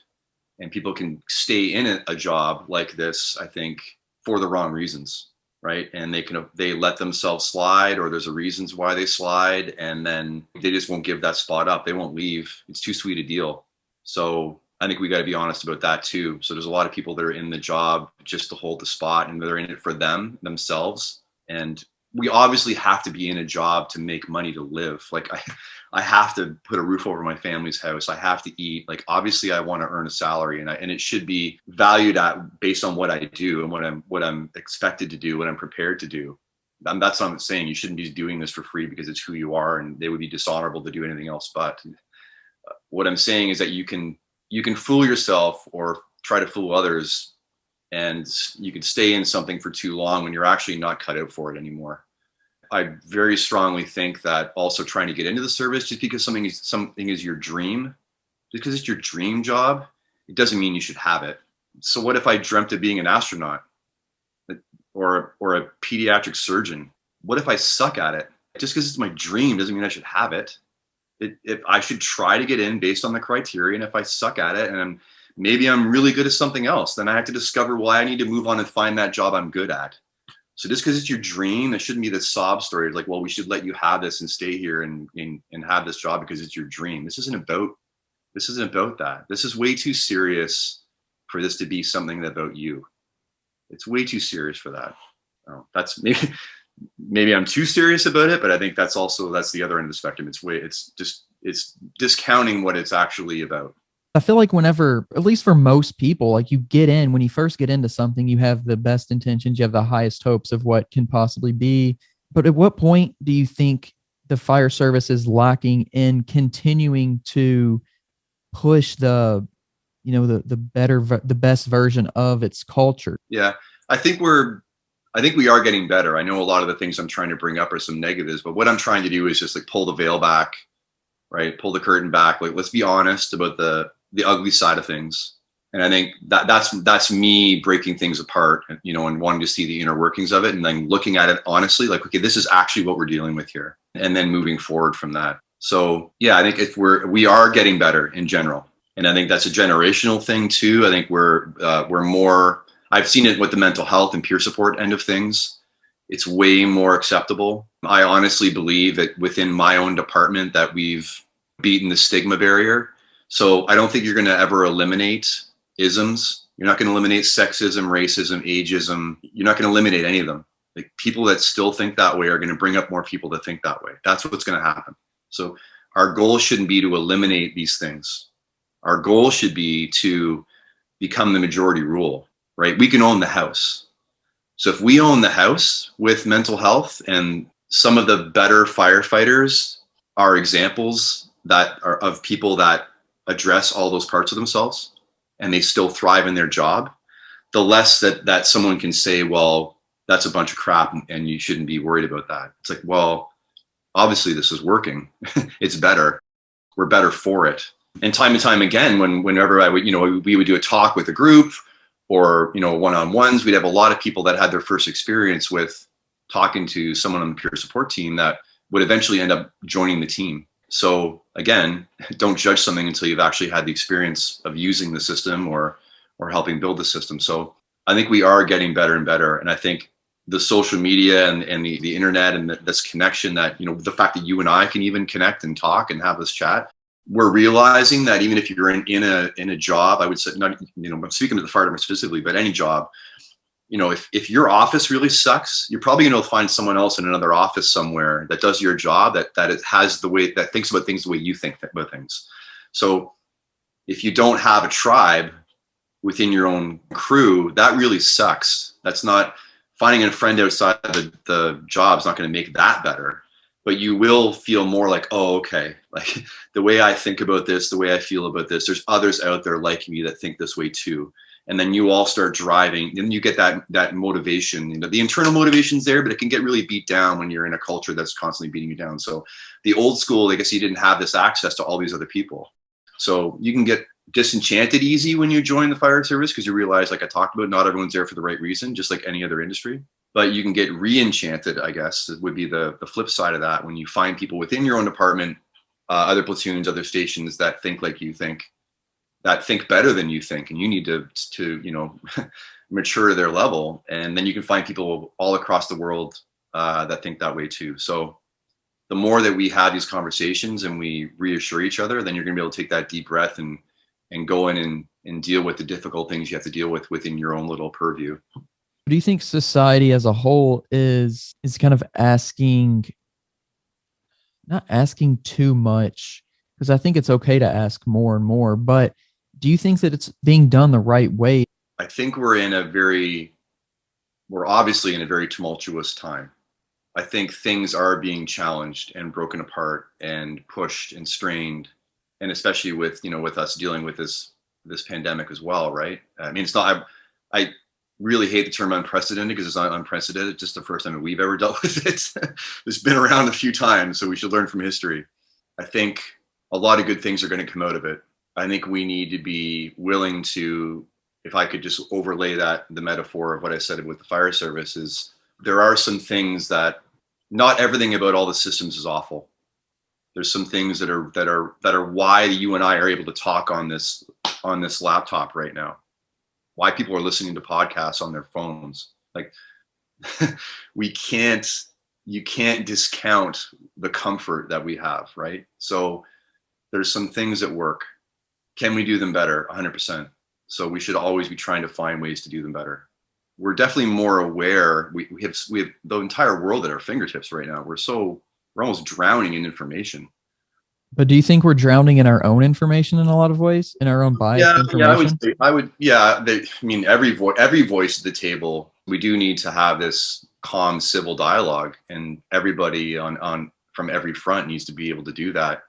Speaker 2: And people can stay in a job like this, I think, for the wrong reasons, right? And they let themselves slide, or there's a reasons why they slide, and then they just won't give that spot up. They won't leave. It's too sweet a deal. So I think we got to be honest about that too. So there's a lot of people that are in the job just to hold the spot, and they're in it for themselves. And we obviously have to be in a job to make money to live. Like I have to put a roof over my family's house. I have to eat. Like, obviously I want to earn a salary, and it should be valued at based on what I do and what I'm expected to do, what I'm prepared to do. And that's what I'm saying. You shouldn't be doing this for free because it's who you are, and they would be dishonorable to do anything else. But what I'm saying is that you can fool yourself or try to fool others, and you can stay in something for too long when you're actually not cut out for it anymore. I very strongly think that also trying to get into the service just because something is your dream, just because it's your dream job, it doesn't mean you should have it. So what if I dreamt of being an astronaut or a pediatric surgeon? What if I suck at it? Just because it's my dream doesn't mean I should have it. If I should try to get in based on the criteria, and if I suck at it and maybe I'm really good at something else, then I have to discover why I need to move on and find that job I'm good at. So just because it's your dream, it shouldn't be this sob story like, well, we should let you have this and stay here and have this job because it's your dream. This isn't about that. This is way too serious for this to be something about you. It's way too serious for that. That's maybe I'm too serious about it, but I think that's the other end of the spectrum. It's discounting what it's actually about.
Speaker 1: I feel like whenever, at least for most people, like when you first get into something, you have the best intentions, you have the highest hopes of what can possibly be. But at what point do you think the fire service is lacking in continuing to push the best version of its culture?
Speaker 2: Yeah, I think we are getting better. I know a lot of the things I'm trying to bring up are some negatives, but what I'm trying to do is just like pull the veil back, right? Pull the curtain back. Like, let's be honest about the ugly side of things. And I think that's me breaking things apart, and wanting to see the inner workings of it, and then looking at it honestly, like, okay, this is actually what we're dealing with here, and then moving forward from that. So yeah, I think we are getting better in general. And I think that's a generational thing too. I think we're more, I've seen it with the mental health and peer support end of things. It's way more acceptable. I honestly believe that within my own department that we've beaten the stigma barrier. So I don't think you're going to ever eliminate isms. You're not going to eliminate sexism, racism, ageism. You're not going to eliminate any of them. Like, people that still think that way are going to bring up more people that think that way. That's what's going to happen. So our goal shouldn't be to eliminate these things. Our goal should be to become the majority rule, right? We can own the house. So if we own the house with mental health, and some of the better firefighters are examples that are of people that address all those parts of themselves and they still thrive in their job, the less that someone can say, well, that's a bunch of crap and you shouldn't be worried about that. It's like, well, obviously this is working. It's better. We're better for it. And time again, whenever we would do a talk with a group or, one-on-ones, we'd have a lot of people that had their first experience with talking to someone on the peer support team that would eventually end up joining the team. So again, don't judge something until you've actually had the experience of using the system or helping build the system. So I think we are getting better and better. And I think the social media and the internet and this connection that, the fact that you and I can even connect and talk and have this chat, we're realizing that even if you're in a job, I would say, not, I'm speaking to the fire department specifically, but any job, if your office really sucks, you're probably going to find someone else in another office somewhere that does your job, that it has the way, that thinks about things the way you think about things. So if you don't have a tribe within your own crew, that really sucks. That's not, finding a friend outside the job is not going to make that better. But you will feel more like, oh, okay, like the way I think about this, the way I feel about this, there's others out there like me that think this way too. and then you all start driving, then you get that motivation. You know, the internal motivation's there, but it can get really beat down when you're in a culture that's constantly beating you down. So the old school, I guess you didn't have this access to all these other people. So you can get disenchanted easy when you join the fire service, because you realize, like I talked about, not everyone's there for the right reason, just like any other industry. But you can get re-enchanted, I guess, would be the flip side of that, when you find people within your own department, other platoons, other stations that think like you think, that think better than you think, and you need to you know, mature to their level. And then you can find people all across the world that think that way too. So the more that we have these conversations and we reassure each other, then you're going to be able to take that deep breath and go in and deal with the difficult things you have to deal with within your own little purview.
Speaker 1: Do you think society as a whole is kind of not asking too much? Because I think it's okay to ask more and more, but do you think that it's being done the right way?
Speaker 2: I think we're obviously in a very tumultuous time. I think things are being challenged and broken apart and pushed and strained, and especially with, you know, with us dealing with this pandemic as well, right? I mean, it's not, I really hate the term unprecedented, because it's not unprecedented. It's just the first time that we've ever dealt with it. It's been around a few times, so we should learn from history. I think a lot of good things are going to come out of it. I think we need to be willing to, if I could just overlay the metaphor of what I said with the fire service, is there are some things that, not everything about all the systems is awful. There's some things that are why you and I are able to talk on this laptop right now. Why people are listening to podcasts on their phones. Like, you can't discount the comfort that we have, right? So there's some things that work. Can we do them better? 100%. So we should always be trying to find ways to do them better. We're definitely more aware. We have the entire world at our fingertips right now. We're almost drowning in information.
Speaker 1: But do you think we're drowning in our own information in a lot of ways, in our own biased information?
Speaker 2: I mean, every voice at the table, we do need to have this calm, civil dialogue, and everybody from every front needs to be able to do that.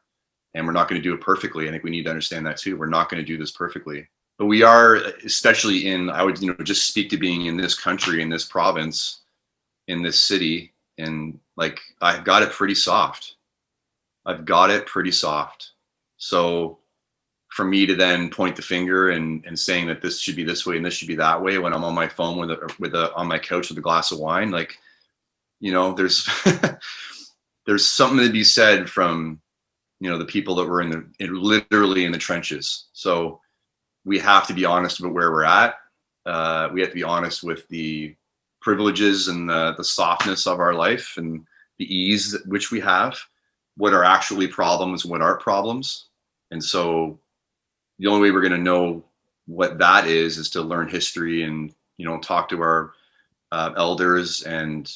Speaker 2: And we're not going to do it perfectly. I think we need to understand that too. We're not going to do this perfectly, but we are, especially I would, just speak to being in this country, in this province, in this city, and like, I've got it pretty soft. So for me to then point the finger and saying that this should be this way and this should be that way, when I'm on my phone on my couch with a glass of wine, like, there's there's something to be said from, the people that were literally in the trenches. So we have to be honest about where we're at. We have to be honest with the privileges and the softness of our life and the ease which we have, what are actually problems, what aren't problems. And so the only way we're going to know what that is to learn history and, talk to our elders and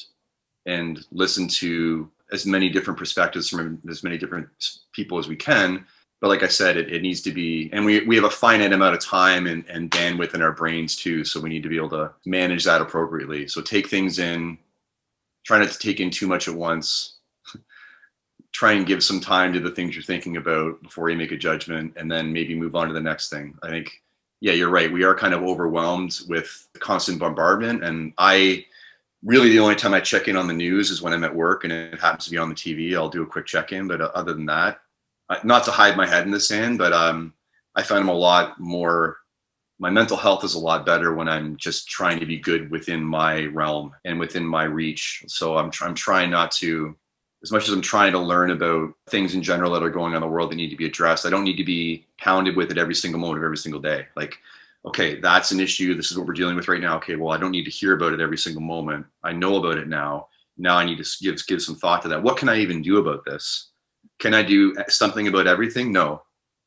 Speaker 2: listen to as many different perspectives from as many different people as we can. But like I said, it needs to be, and we have a finite amount of time and bandwidth in our brains too. So we need to be able to manage that appropriately. So take things in, try not to take in too much at once, try and give some time to the things you're thinking about before you make a judgment, and then maybe move on to the next thing. I think, yeah, you're right. We are kind of overwhelmed with constant bombardment. And really, the only time I check in on the news is when I'm at work and it happens to be on the TV. I'll do a quick check-in. But other than that, not to hide my head in the sand, but I find I'm a lot more, my mental health is a lot better when I'm just trying to be good within my realm and within my reach. So I'm trying not to, as much as I'm trying to learn about things in general that are going on in the world that need to be addressed, I don't need to be pounded with it every single moment of every single day. Like, okay, that's an issue. This is what we're dealing with right now. Okay, well, I don't need to hear about it every single moment. I know about it now. Now I need to give some thought to that. What can I even do about this? Can I do something about everything? No,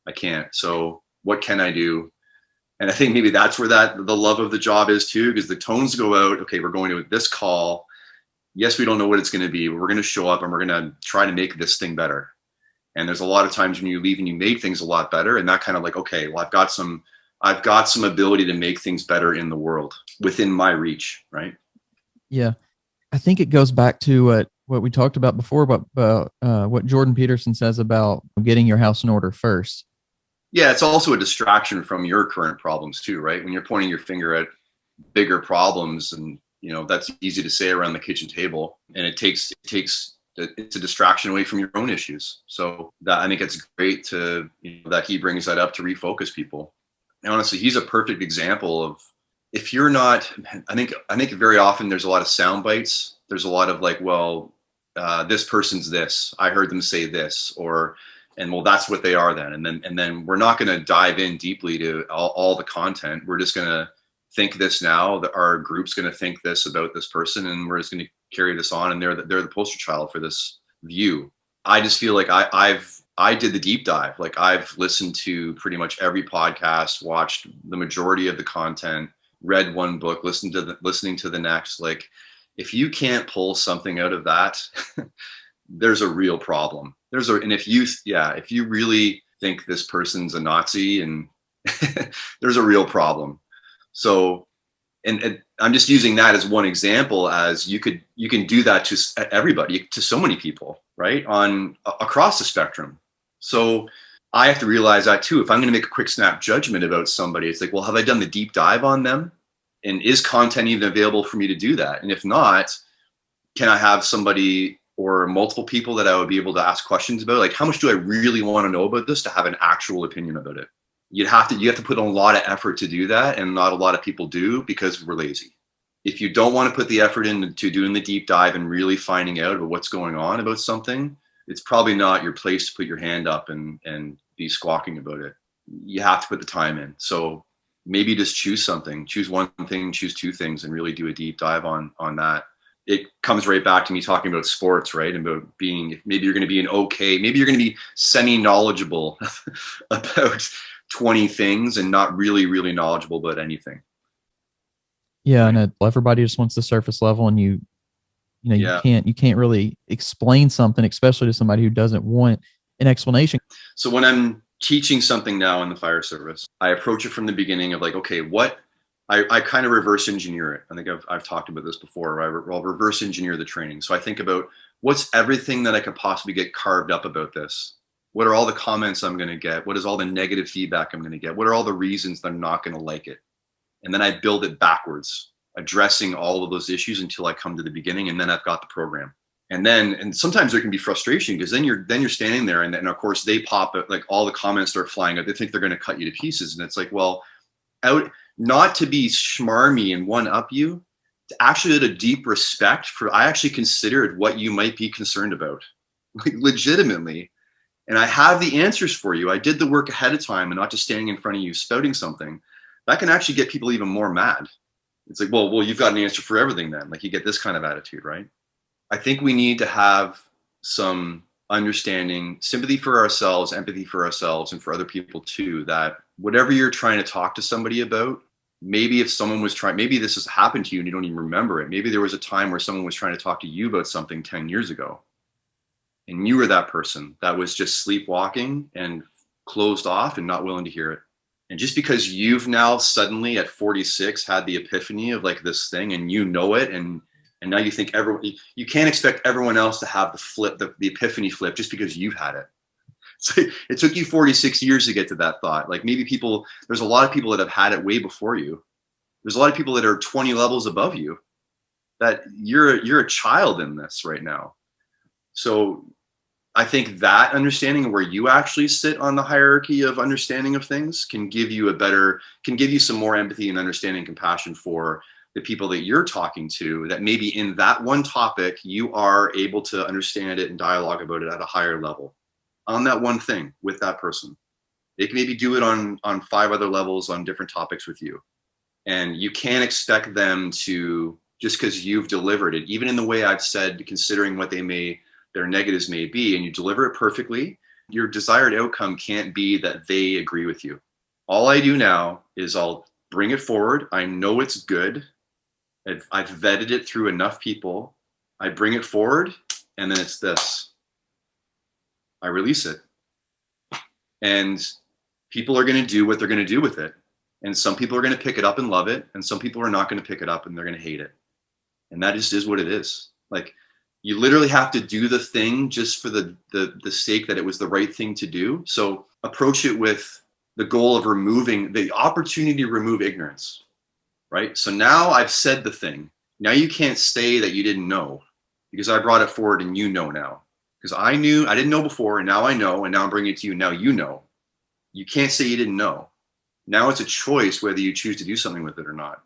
Speaker 2: I can't. So what can I do? And I think maybe that's where the love of the job is too, because the tones go out. Okay, we're going to this call. Yes, we don't know what it's going to be, but we're going to show up and we're going to try to make this thing better. And there's a lot of times when you leave and you make things a lot better, and that kind of like, okay, well, I've got some ability to make things better in the world within my reach, right?
Speaker 1: Yeah. I think it goes back to what we talked about before, about what Jordan Peterson says about getting your house in order first.
Speaker 2: Yeah, it's also a distraction from your current problems too, right? When you're pointing your finger at bigger problems, and that's easy to say around the kitchen table, and it's a distraction away from your own issues. So that, I think it's great that he brings that up to refocus people. And honestly, he's a perfect example of, if you're not, I think very often there's a lot of sound bites. There's a lot of like, well, this person's this, I heard them say this, and well, that's what they are then. And then we're not going to dive in deeply to all the content. We're just going to think this now, that our group's going to think this about this person, and we're just going to carry this on. And they're the poster child for this view. I just feel like I did the deep dive. Like, I've listened to pretty much every podcast, watched the majority of the content, read one book, listening to the next. Like, if you can't pull something out of that, there's a real problem. And if you really think this person's a Nazi, and there's a real problem. So, and I'm just using that as one example, as you can do that to everybody, to so many people, right? Across the spectrum. So I have to realize that too. If I'm going to make a quick snap judgment about somebody, it's like, well, have I done the deep dive on them? And is content even available for me to do that? And if not, can I have somebody or multiple people that I would be able to ask questions about? Like, how much do I really want to know about this to have an actual opinion about it? You have to put in a lot of effort to do that, and not a lot of people do, because we're lazy. If you don't want to put the effort into doing the deep dive and really finding out about what's going on about something, it's probably not your place to put your hand up and be squawking about it. You have to put the time in. So maybe just choose something, choose one thing, choose two things, and really do a deep dive on that. It comes right back to me talking about sports, right? And about maybe you're going to be maybe you're going to be semi-knowledgeable about 20 things and not really, really knowledgeable about anything.
Speaker 1: Yeah, right. And everybody just wants the surface level, and you can't really explain something, especially to somebody who doesn't want an explanation.
Speaker 2: So when I'm teaching something now in the fire service, I approach it from the beginning of like, okay, I kind of reverse engineer it. I think I've talked about this before. I'll reverse engineer the training. So I think about, what's everything that I could possibly get carved up about this? What are all the comments I'm going to get? What is all the negative feedback I'm going to get? What are all the reasons they're not going to like it? And then I build it backwards, addressing all of those issues until I come to the beginning, and then I've got the program. And sometimes there can be frustration, because then you're standing there, and of course they pop up, like all the comments start flying out. They think they're going to cut you to pieces, and it's like, well, not to be schmarmy and one up you, to actually out of deep respect for, I actually considered what you might be concerned about, like legitimately. And I have the answers for you. I did the work ahead of time, and not just standing in front of you spouting something. That can actually get people even more mad. It's like, well, you've got an answer for everything then. Like, you get this kind of attitude, right? I think we need to have some understanding, sympathy for ourselves, empathy for ourselves, and for other people too, that whatever you're trying to talk to somebody about, maybe if someone was maybe this has happened to you and you don't even remember it. Maybe there was a time where someone was trying to talk to you about something 10 years ago. And you were that person that was just sleepwalking and closed off and not willing to hear it. And just because you've now suddenly at 46 had the epiphany of like this thing, and you know it, and now you think you can't expect everyone else to have the epiphany flip just because you've had it. So it took you 46 years to get to that thought. Like, maybe there's a lot of people that have had it way before you. There's a lot of people that are 20 levels above you, that you're a child in this right now. So I think that understanding of where you actually sit on the hierarchy of understanding of things can give you some more empathy and understanding, compassion for the people that you're talking to, that maybe in that one topic, you are able to understand it and dialogue about it at a higher level on that one thing with that person. They can maybe do it on 5 other levels on different topics with you. And you can't expect them to, just because you've delivered it, even in the way I've said, considering what their negatives may be, and you deliver it perfectly, your desired outcome can't be that they agree with you. All I do now is I'll bring it forward. I know it's good. I've vetted it through enough people. I bring it forward, and then it's this. I release it. And people are going to do what they're going to do with it. And some people are going to pick it up and love it, and some people are not going to pick it up and they're going to hate it. And that just is what it is. Like, you literally have to do the thing just for the sake that it was the right thing to do. So approach it with the goal of removing the opportunity to remove ignorance, right? So now I've said the thing. Now you can't say that you didn't know because I brought it forward and you know now. Because I didn't know before, and now I know, and now I'm bringing it to you. Now you know. You can't say you didn't know. Now it's a choice whether you choose to do something with it or not.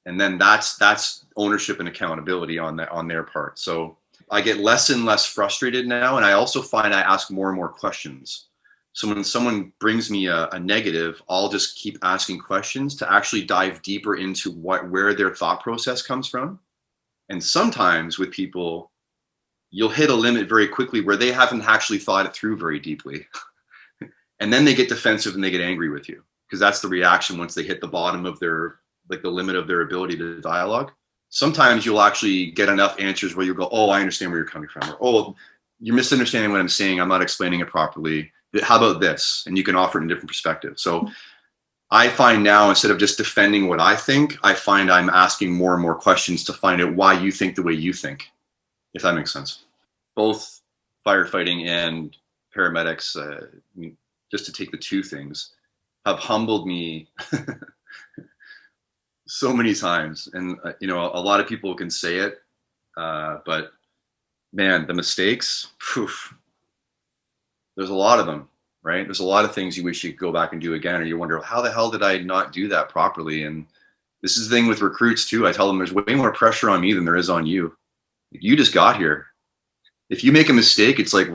Speaker 2: And then that's ownership and accountability on their part. So I get less and less frustrated now, and I also find I ask more and more questions. So when someone brings me a negative, I'll just keep asking questions to actually dive deeper into where their thought process comes from. And sometimes with people, you'll hit a limit very quickly where they haven't actually thought it through very deeply. And then they get defensive and they get angry with you because that's the reaction once they hit the bottom of the limit of their ability to dialogue. Sometimes you'll actually get enough answers where you go, oh, I understand where you're coming from. Or, oh, you're misunderstanding what I'm saying. I'm not explaining it properly. How about this? And you can offer it in a different perspective. So I find now, instead of just defending what I think, I find I'm asking more and more questions to find out why you think the way you think, if that makes sense. Both firefighting and paramedics, just to take the two things, have humbled me so many times. And, a lot of people can say it, but man, the mistakes, there's a lot of them, right? There's a lot of things you wish you could go back and do again, or you wonder, how the hell did I not do that properly? And this is the thing with recruits too. I tell them there's way more pressure on me than there is on you. You just got here. If you make a mistake, it's like,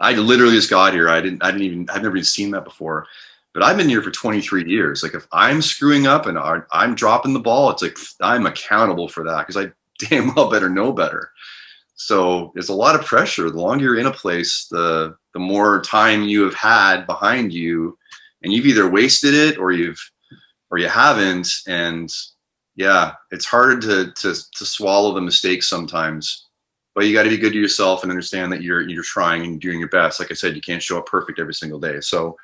Speaker 2: I literally just got here. I've never even seen that before. But I've been here for 23 years. Like if I'm screwing up and I'm dropping the ball, it's like I'm accountable for that because I damn well better know better. So there's a lot of pressure. The longer you're in a place, the more time you have had behind you, and you've either wasted it or you haven't. And yeah, it's hard to swallow the mistakes sometimes. But you got to be good to yourself and understand that you're trying and doing your best. Like I said, you can't show up perfect every single day. So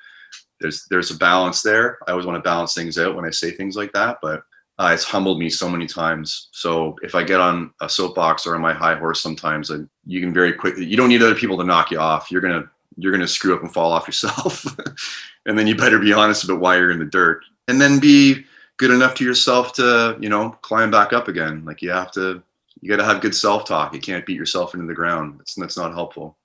Speaker 2: there's a balance there. I always want to balance things out when I say things like that, but it's humbled me so many times. So if I get on a soapbox or on my high horse, sometimes you can very quickly, you don't need other people to knock you off. You're gonna screw up and fall off yourself, and then you better be honest about why you're in the dirt, and then be good enough to yourself to climb back up again. Like you got to have good self-talk. You can't beat yourself into the ground. That's not helpful.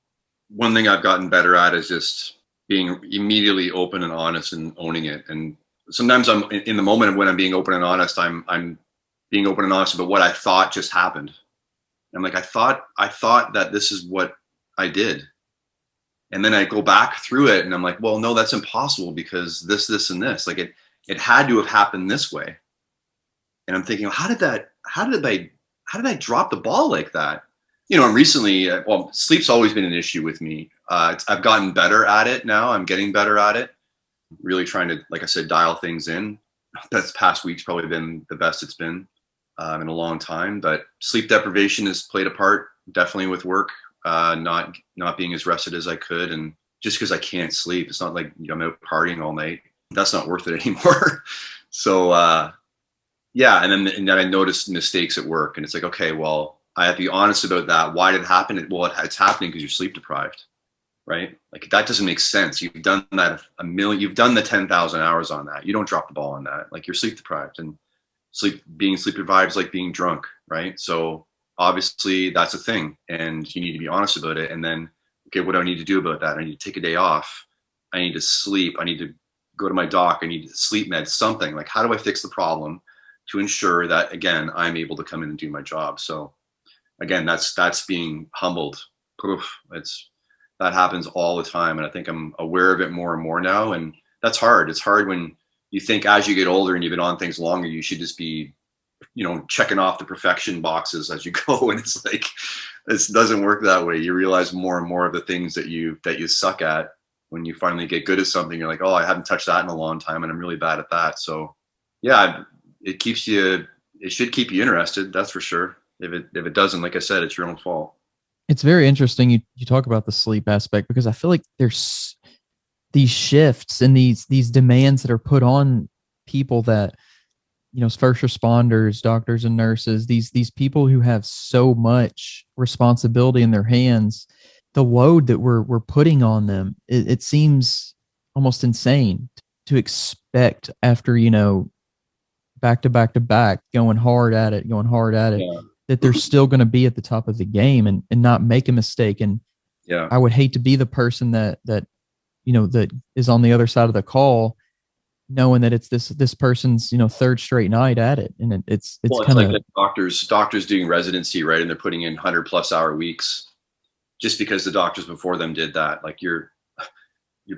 Speaker 2: One thing I've gotten better at is just being immediately open and honest and owning it. And sometimes I'm in the moment when I'm being open and honest, I'm being open and honest about what I thought just happened. I'm like, I thought that this is what I did. And then I go back through it and I'm like, well, no, that's impossible because this, and this, like it had to have happened this way. And I'm thinking, how did I drop the ball like that? And recently, sleep's always been an issue with me. I've gotten better at it now. I'm getting better at it. Really trying to, like I said, dial things in. This past week's probably been the best it's been in a long time. But sleep deprivation has played a part, definitely with work, not being as rested as I could. And just because I can't sleep, it's not like I'm out partying all night. That's not worth it anymore. So, yeah. And then I noticed mistakes at work. And it's like, okay, well, I have to be honest about that. Why did it happen? Well, it's happening because you're sleep deprived, right? Like that doesn't make sense. You've done that you've done the 10,000 hours on that. You don't drop the ball on that. Like you're sleep deprived, and being sleep deprived is like being drunk, right? So obviously that's a thing and you need to be honest about it. And then, okay, what do I need to do about that? I need to take a day off. I need to sleep. I need to go to my doc. I need to sleep med, something. Like, how do I fix the problem to ensure that, again, I'm able to come in and do my job? So again, that's being humbled. That happens all the time. And I think I'm aware of it more and more now. And that's hard. It's hard when you think as you get older and you've been on things longer, you should just be, checking off the perfection boxes as you go. And it's like, this doesn't work that way. You realize more and more of the things that you suck at. When you finally get good at something, you're like, oh, I haven't touched that in a long time and I'm really bad at that. So yeah, it should keep you interested. That's for sure. If it doesn't, like I said, it's your own fault. It's
Speaker 1: very interesting you talk about the sleep aspect, because I feel like there's these shifts and these demands that are put on people that, first responders, doctors and nurses, these people who have so much responsibility in their hands, the load that we're putting on them, it seems almost insane. to expect after, back to back to back, going hard at it,
Speaker 2: Yeah.
Speaker 1: that they're still going to be at the top of the game and not make a mistake. And
Speaker 2: Yeah.
Speaker 1: I would hate to be the person that that is on the other side of the call, knowing that it's this person's third straight night at it, and it's
Speaker 2: Well, it's
Speaker 1: kind
Speaker 2: like
Speaker 1: of
Speaker 2: the doctors doing residency, right? And they're putting in 100+ hour weeks just because the doctors before them did that. Like you're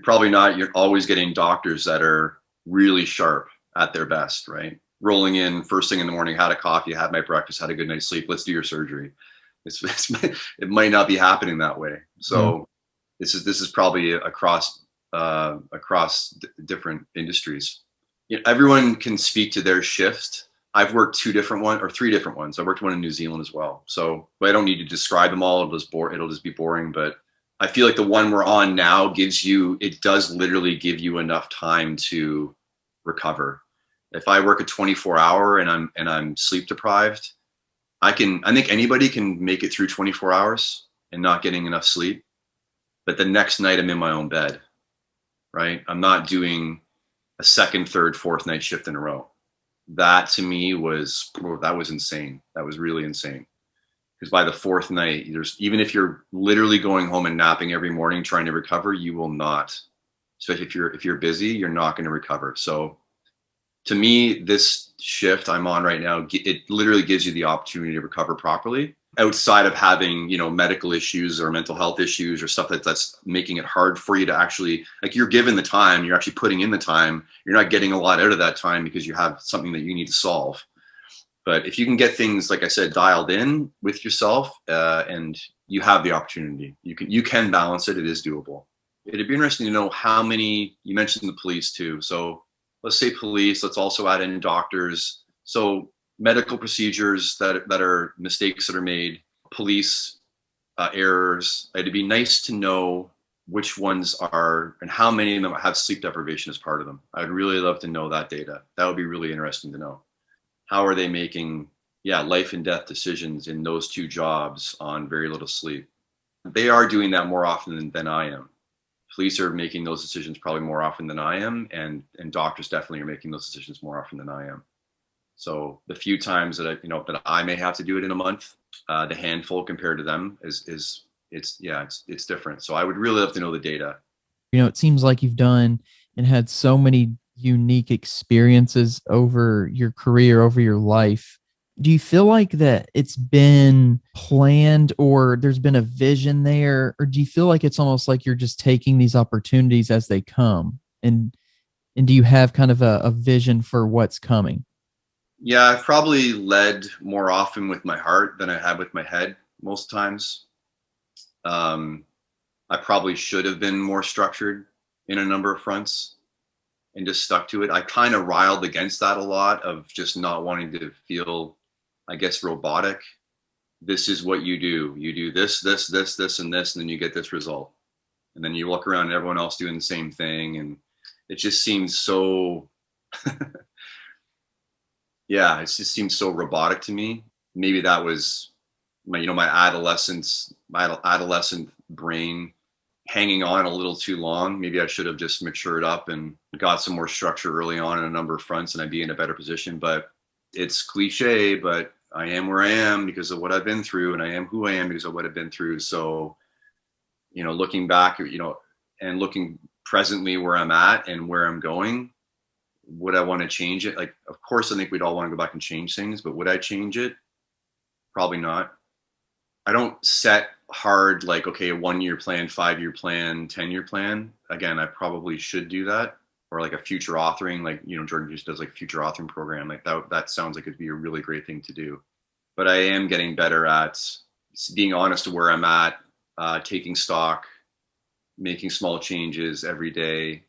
Speaker 2: probably not, you're always getting doctors that are really sharp at their best, right? Rolling in first thing in the morning, had a coffee, had my breakfast, had a good night's sleep. Let's do your surgery. It might not be happening that way. So this is probably across different industries. Everyone can speak to their shift. I've worked three different ones. I worked one in New Zealand as well. So I don't need to describe them all. It'll just be boring. But I feel like the one we're on now does literally give you enough time to recover. If I work a 24-hour and I'm sleep deprived, I think anybody can make it through 24 hours and not getting enough sleep. But the next night I'm in my own bed, right? I'm not doing a second, third, fourth night shift in a row. That to me was insane. That was really insane. Because by the fourth night, even if you're literally going home and napping every morning trying to recover, you will not. Especially if you're busy, you're not going to recover. So to me, this shift I'm on right now, it literally gives you the opportunity to recover properly outside of having, medical issues or mental health issues or stuff that's making it hard for you to actually, like, you're given the time, you're actually putting in the time, you're not getting a lot out of that time because you have something that you need to solve. But if you can get things, like I said, dialed in with yourself, and you have the opportunity, you can balance it. It is doable. It'd be interesting to know how many, you mentioned the police too. So let's say police, let's also add in doctors. So medical procedures that are mistakes that are made, police errors. It'd be nice to know which ones are and how many of them have sleep deprivation as part of them. I'd really love to know that data. That would be really interesting to know. How are they making, life and death decisions in those two jobs on very little sleep? They are doing that more often than I am. Police are making those decisions probably more often than I am, and doctors definitely are making those decisions more often than I am. So the few times that I may have to do it in a month, the handful compared to them is it's different. So I would really love to know the data.
Speaker 1: It seems like you've done and had so many unique experiences over your career, over your life. Do you feel like that it's been planned, or there's been a vision there? Or do you feel like it's almost like you're just taking these opportunities as they come? And do you have kind of a vision for what's coming?
Speaker 2: Yeah, I've probably led more often with my heart than I have with my head most times. I probably should have been more structured in a number of fronts and just stuck to it. I kind of riled against that a lot, of just not wanting to feel, I guess, robotic. This is what you do. You do this, this, this, this, and this, and then you get this result. And then you look around and everyone else doing the same thing. And it just seems so, it just seems so robotic to me. Maybe that was my adolescent brain hanging on a little too long. Maybe I should have just matured up and got some more structure early on in a number of fronts, and I'd be in a better position. But it's cliche, but I am where I am because of what I've been through, and I am who I am because of what I've been through. So, looking back, and looking presently where I'm at and where I'm going, would I want to change it? Like, of course, I think we'd all want to go back and change things, but would I change it? Probably not. I don't set hard, like, okay, a 1-year plan, 5-year plan, 10-year plan. Again, I probably should do that. Or like a future authoring, like, Jordan just does like a future authoring program. Like that sounds like it'd be a really great thing to do. But I am getting better at being honest to where I'm at, taking stock, making small changes every day,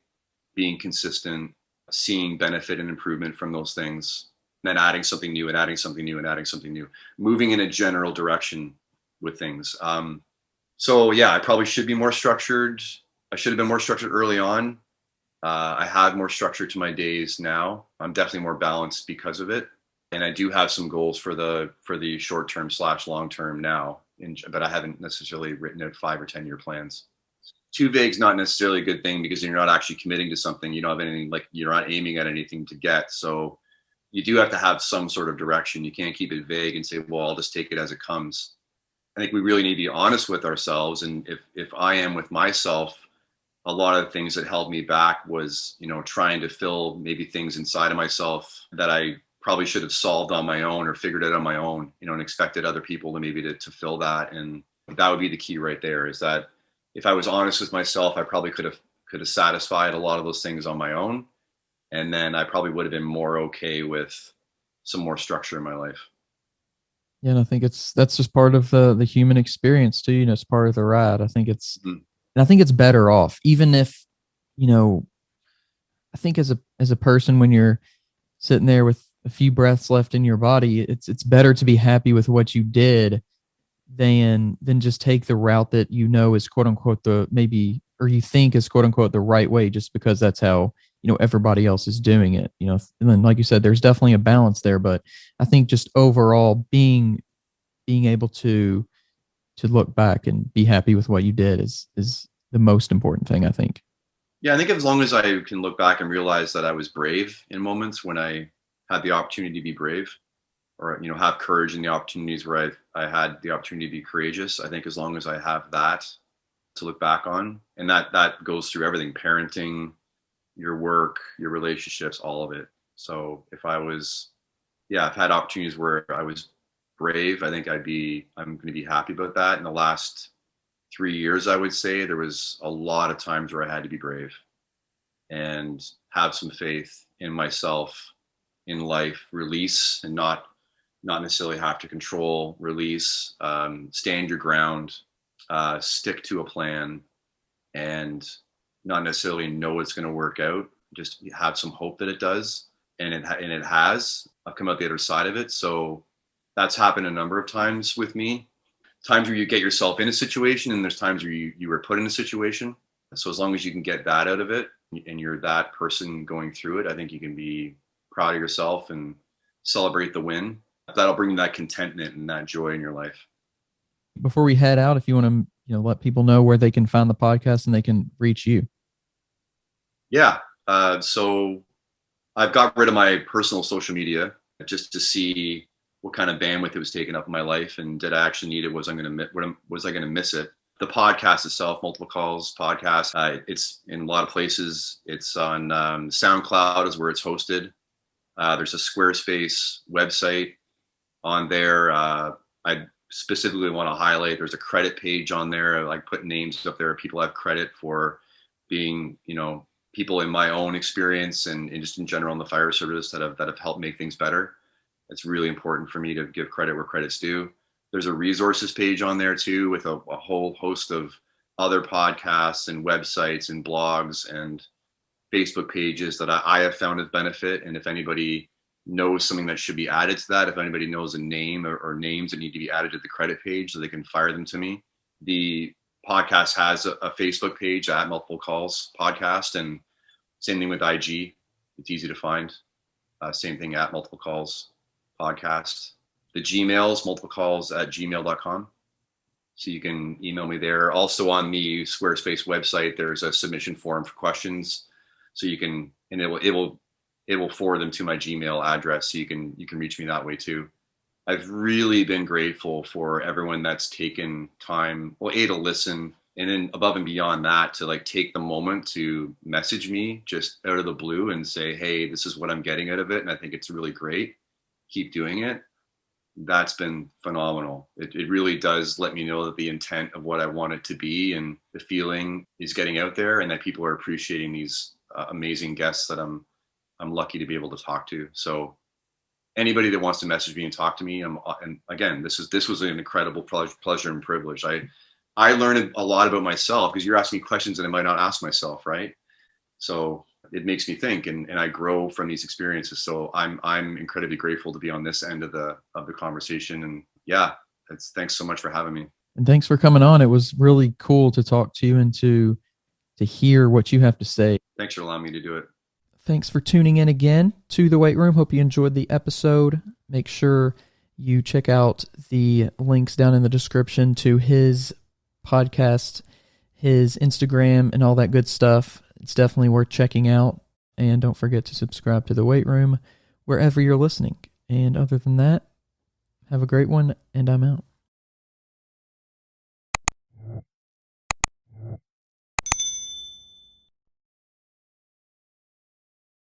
Speaker 2: being consistent, seeing benefit and improvement from those things, and then adding something new and adding something new and adding something new, moving in a general direction with things. So I probably should be more structured. I should have been more structured early on. I have more structure to my days now. I'm definitely more balanced because of it. And I do have some goals for the short term / long term now, but I haven't necessarily written out 5 or 10-year plans. too vague is not necessarily a good thing, because you're not actually committing to something. You don't have anything, like you're not aiming at anything to get. So you do have to have some sort of direction. You can't keep it vague and say, well, I'll just take it as it comes. I think we really need to be honest with ourselves. And if I am with myself, a lot of the things that held me back was, trying to fill maybe things inside of myself that I probably should have solved on my own or figured it on my own, and expected other people to maybe to fill that. And that would be the key right there, is that if I was honest with myself, I probably could have satisfied a lot of those things on my own. And then I probably would have been more okay with some more structure in my life.
Speaker 1: Yeah, and I think that's just part of the human experience too. It's part of the ride. I think and I think it's better off, even if, I think as a person, when you're sitting there with a few breaths left in your body, it's better to be happy with what you did than just take the route that is quote unquote or you think is quote unquote the right way, just because that's how everybody else is doing it. And then, like you said, there's definitely a balance there, but I think just overall being able to look back and be happy with what you did is the most important thing, I think.
Speaker 2: Yeah, I think as long as I can look back and realize that I was brave in moments when I had the opportunity to be brave, or have courage in the opportunities where I had the opportunity to be courageous. I think as long as I have that to look back on, and that goes through everything: parenting, your work, your relationships, all of it. So if I've had opportunities where I was brave, I think I'm going to be happy about that. In the last 3 years, I would say there was a lot of times where I had to be brave and have some faith in myself, in life, release, and not necessarily have to control, release, stand your ground, stick to a plan, and not necessarily know it's going to work out. Just have some hope that it does, and it has. I've come out the other side of it. So that's happened a number of times with me. Times where you get yourself in a situation, and there's times where you were put in a situation. So as long as you can get that out of it, and you're that person going through it, I think you can be proud of yourself and celebrate the win. That'll bring that contentment and that joy in your life.
Speaker 1: Before we head out, if you want to, let people know where they can find the podcast and they can reach you.
Speaker 2: Yeah. So I've got rid of my personal social media just to see what kind of bandwidth it was taking up in my life, and did I actually need it? Was I going to miss it? The podcast itself, Multiple Calls Podcast, it's in a lot of places. It's on SoundCloud is where it's hosted. There's a Squarespace website on there. I specifically want to highlight, there's a credit page on there. I like put names up there. People have credit for being, people in my own experience and just in general in the fire service that have helped make things better. It's really important for me to give credit where credit's due. There's a resources page on there too, with a whole host of other podcasts and websites and blogs and Facebook pages that I have found of benefit. And if anybody knows something that should be added to that, if anybody knows a name or names that need to be added to the credit page, so they can fire them to me. The podcast has a Facebook page at Multiple Calls Podcast, and same thing with IG. It's easy to find. Same thing at Multiple Calls Podcast. The Gmail's multiplecalls@gmail.com. So you can email me there. Also on the Squarespace website, there's a submission form for questions. So you can, and it will forward them to my Gmail address. So you can reach me that way too. I've really been grateful for everyone that's taken time, to listen, and then above and beyond that, to take the moment to message me just out of the blue and say, hey, this is what I'm getting out of it, and I think it's really great. Keep doing it. That's been phenomenal. It really does let me know that the intent of what I want it to be and the feeling is getting out there, and that people are appreciating these amazing guests that I'm lucky to be able to talk to. So anybody that wants to message me and talk to me, and again, this was an incredible pleasure and privilege. I learned a lot about myself, because you're asking me questions that I might not ask myself, right? So it makes me think, and I grow from these experiences. So I'm incredibly grateful to be on this end of the conversation. And yeah, thanks so much for having me.
Speaker 1: And thanks for coming on. It was really cool to talk to you and to hear what you have to say.
Speaker 2: Thanks for allowing me to do it.
Speaker 1: Thanks for tuning in again to The Weight Room. Hope you enjoyed the episode. Make sure you check out the links down in the description to his podcast, his Instagram and all that good stuff. It's definitely worth checking out. And don't forget to subscribe to The Weight Room wherever you're listening. And other than that, have a great one, and I'm out.